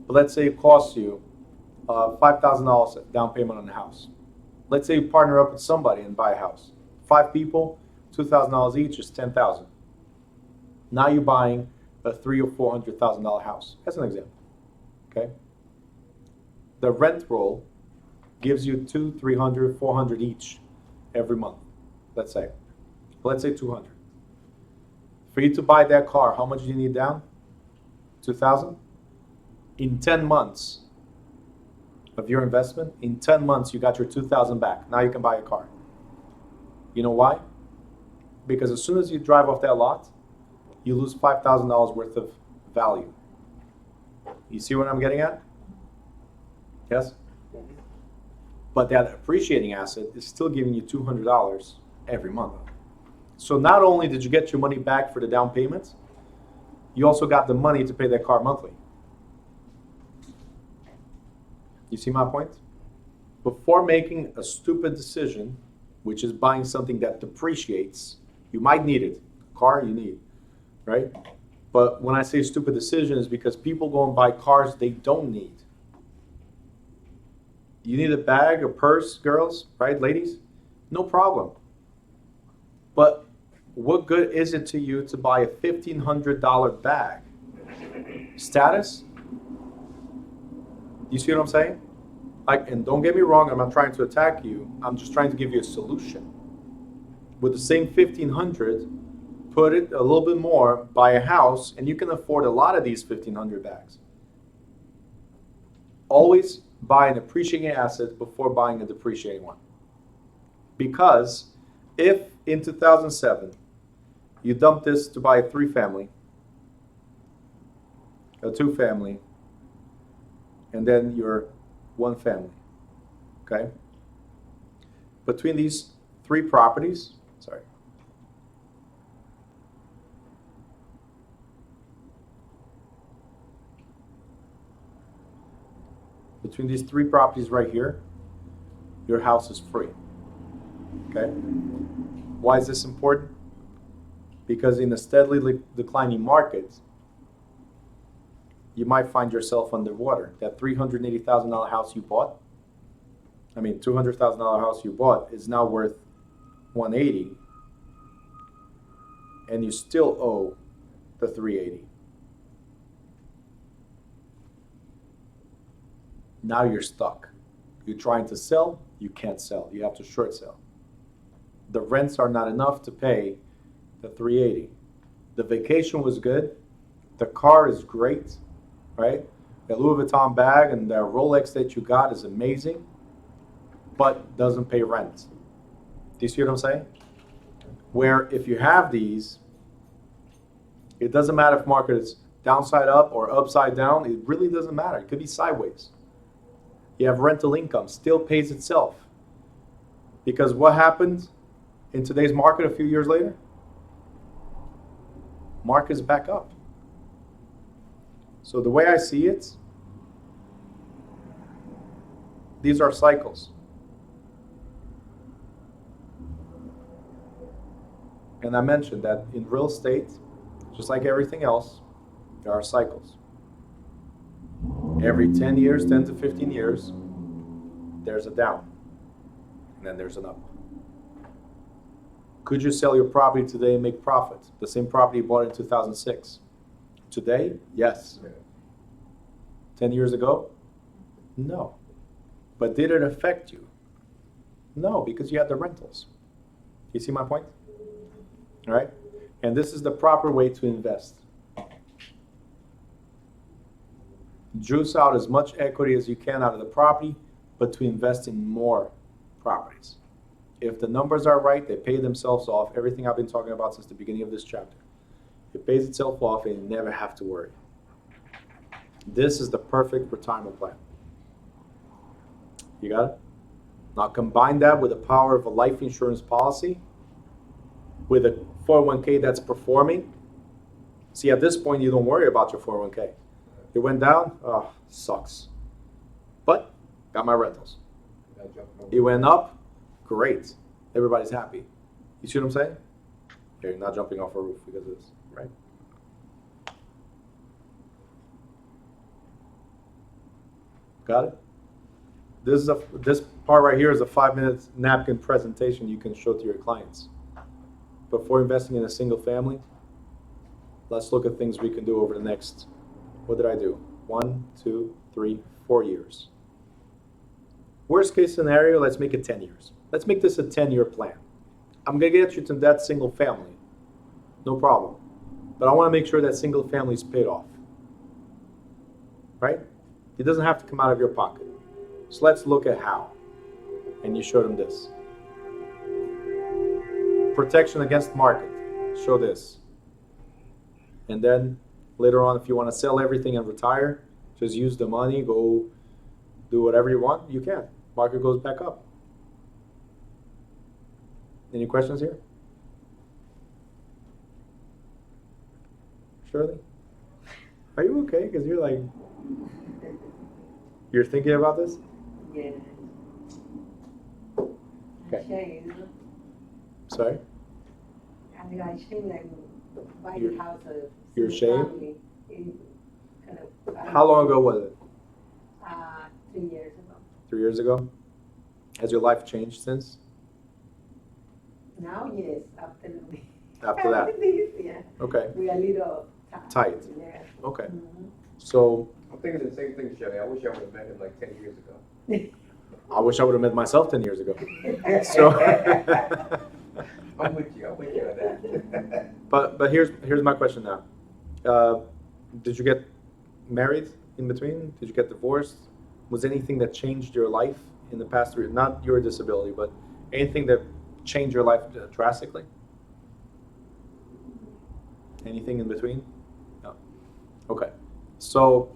Speaker 1: but let's say it costs you $5,000 down payment on the house. Let's say you partner up with somebody and buy a house. 5 people, $2,000 each is $10,000. Now you're buying a $300,000 or $400,000 house. That's an example. Okay? The rent roll gives you $200, $300, $400 each every month. Let's say 200. For you to buy that car, how much do you need down? 2,000. In 10 months of your investment, in 10 months you got your 2,000 back. Now you can buy a car. You know why? Because as soon as you drive off that lot, you lose $5,000 worth of value. You see what I'm getting at? Yes? But that appreciating asset is still giving you $200 every month. So not only did you get your money back for the down payment, you also got the money to pay that car monthly. You see my point? Before making a stupid decision, which is buying something that depreciates, you might need it. Car you need, right? But when I say stupid decision, is because people go and buy cars they don't need. You need a bag, a purse, girls, right, ladies? No problem. But what good is it to you to buy a $1,500 bag? Status? You see what I'm saying? Like, and don't get me wrong, I'm not trying to attack you. I'm just trying to give you a solution. With the same $1,500, put it a little bit more, buy a house, and you can afford a lot of these $1,500 bags. Always buy an appreciating asset before buying a depreciating one. Because if in 2007 you dump this to buy a 3-family, a 2-family, and then your 1-family, okay? Between these 3 properties, between these 3 properties right here, your house is free, okay? Why is this important? Because in a steadily declining market, you might find yourself underwater. That $380,000 house you bought, $200,000 house you bought is now worth $180,000, and you still owe the $380,000. Now you're stuck. You're trying to sell, you can't sell. You have to short sell. The rents are not enough to pay the $380,000. The vacation was good. The car is great, right? The Louis Vuitton bag and the Rolex that you got is amazing, but doesn't pay rent. Do you see what I'm saying? Where if you have these, it doesn't matter if market is downside up or upside down. It really doesn't matter. It could be sideways. You have rental income, still pays itself. Because what happened in today's market a few years later? Market's back up. So the way I see it, these are cycles. And I mentioned that in real estate, just like everything else, there are cycles. Every 10 years, 10 to 15 years, there's a down, and then there's an up. Could you sell your property today and make profit? The same property you bought in 2006. Today, yes. 10 years ago, no. But did it affect you? No, because you had the rentals. You see my point? All right? And this is the proper way to invest. Juice out as much equity as you can out of the property, but to invest in more properties. If the numbers are right, they pay themselves off. Everything I've been talking about since the beginning of this chapter. It pays itself off and you never have to worry. This is the perfect retirement plan. You got it? Now combine that with the power of a life insurance policy, with a 401k that's performing. See, at this point, you don't worry about your 401k. It went down, oh, sucks. But got my rentals. It went up, great. Everybody's happy. You see what I'm saying? Yeah, you're not jumping off a roof because of this, right? Got it? This part right here is a 5-minute napkin presentation you can show to your clients. Before investing in a single family, let's look at things we can do over the next, what did I do? 1, 2, 3, 4 years. Worst case scenario, let's make it 10 years. Let's make this a 10-year plan. I'm gonna get you to that single family, no problem. But I wanna make sure that single family is paid off, right? It doesn't have to come out of your pocket. So let's look at how. And you show them this. Protection against market, show this. And then later on, if you wanna sell everything and retire, just use the money, go do whatever you want, you can. Market goes back up. Any questions here? Shirley? Are you okay? Because you're like, you're thinking about this?
Speaker 6: Yeah.
Speaker 1: Okay.
Speaker 6: Shame.
Speaker 1: Sorry?
Speaker 6: I mean, I shame like buy
Speaker 1: You're-
Speaker 6: the house of
Speaker 1: you're
Speaker 6: single
Speaker 1: ashamed?
Speaker 6: family in kind of,
Speaker 1: How long ago was it?
Speaker 6: 3 years ago.
Speaker 1: 3 years ago? Has your life changed since?
Speaker 6: Now, yes, absolutely.
Speaker 1: After that?
Speaker 6: Yeah.
Speaker 1: Okay.
Speaker 6: We are a little
Speaker 1: Tight.
Speaker 6: Yeah.
Speaker 1: Okay.
Speaker 6: Mhm.
Speaker 1: So
Speaker 2: I'm thinking the same thing, Shelly. I wish I would have met him like 10 years ago.
Speaker 1: I wish I would have met myself 10 years ago. So
Speaker 2: I'm with you on that.
Speaker 1: But here's my question now. Did you get married in between? Did you get divorced? Was anything that changed your life in the past 3 years? Not your disability, but anything that changed your life drastically? Anything in between? No. Okay. So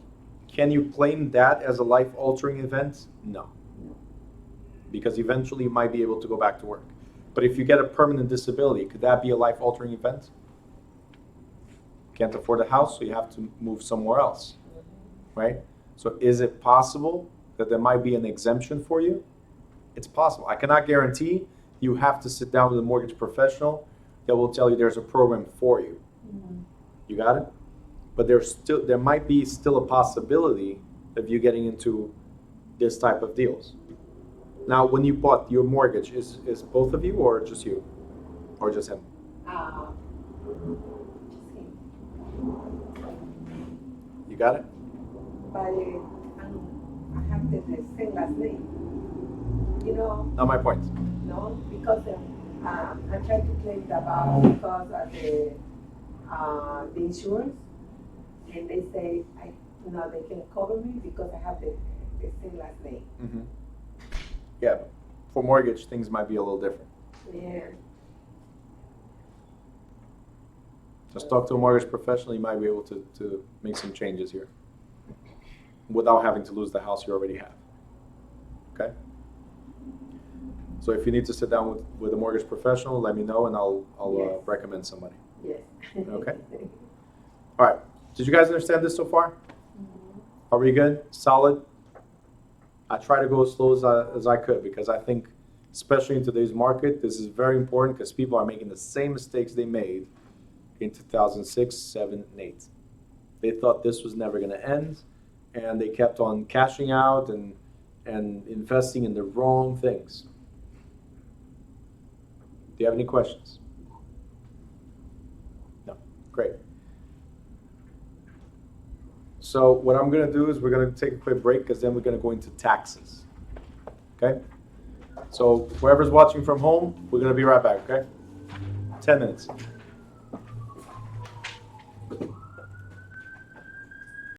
Speaker 1: can you claim that as a life-altering event? No. Because eventually you might be able to go back to work. But if you get a permanent disability, could that be a life-altering event? Can't afford a house, so you have to move somewhere else, right? So is it possible that there might be an exemption for you? It's possible. I cannot guarantee. You have to sit down with a mortgage professional that will tell you there's a program for you. You got it? But there might be still a possibility of you getting into this type of deals. Now, when you bought your mortgage, is both of you or just you? Or just him? You got it?
Speaker 6: But I have the same last name. You know,
Speaker 1: Not my point.
Speaker 6: no, because I tried to claim the about because of the insurance, and they say they can cover me because I have the same last name.
Speaker 1: Mm-hmm. Yeah, for mortgage, things might be a little different.
Speaker 6: Yeah.
Speaker 1: Just talk to a mortgage professional, you might be able to make some changes here without having to lose the house you already have. Okay? So if you need to sit down with a mortgage professional, let me know and I'll
Speaker 6: Yes.
Speaker 1: recommend somebody.
Speaker 6: Yes.
Speaker 1: Okay. All right. Did you guys understand this so far? Are we good? Solid? I try to go as slow as I could because I think, especially in today's market, this is very important because people are making the same mistakes they made in 2006, 7, and 8. They thought this was never going to end, and they kept on cashing out and investing in the wrong things. Do you have any questions? No. Great. So what I'm going to do is we're going to take a quick break because then we're going to go into taxes. Okay? So whoever's watching from home, we're going to be right back, okay? 10 minutes.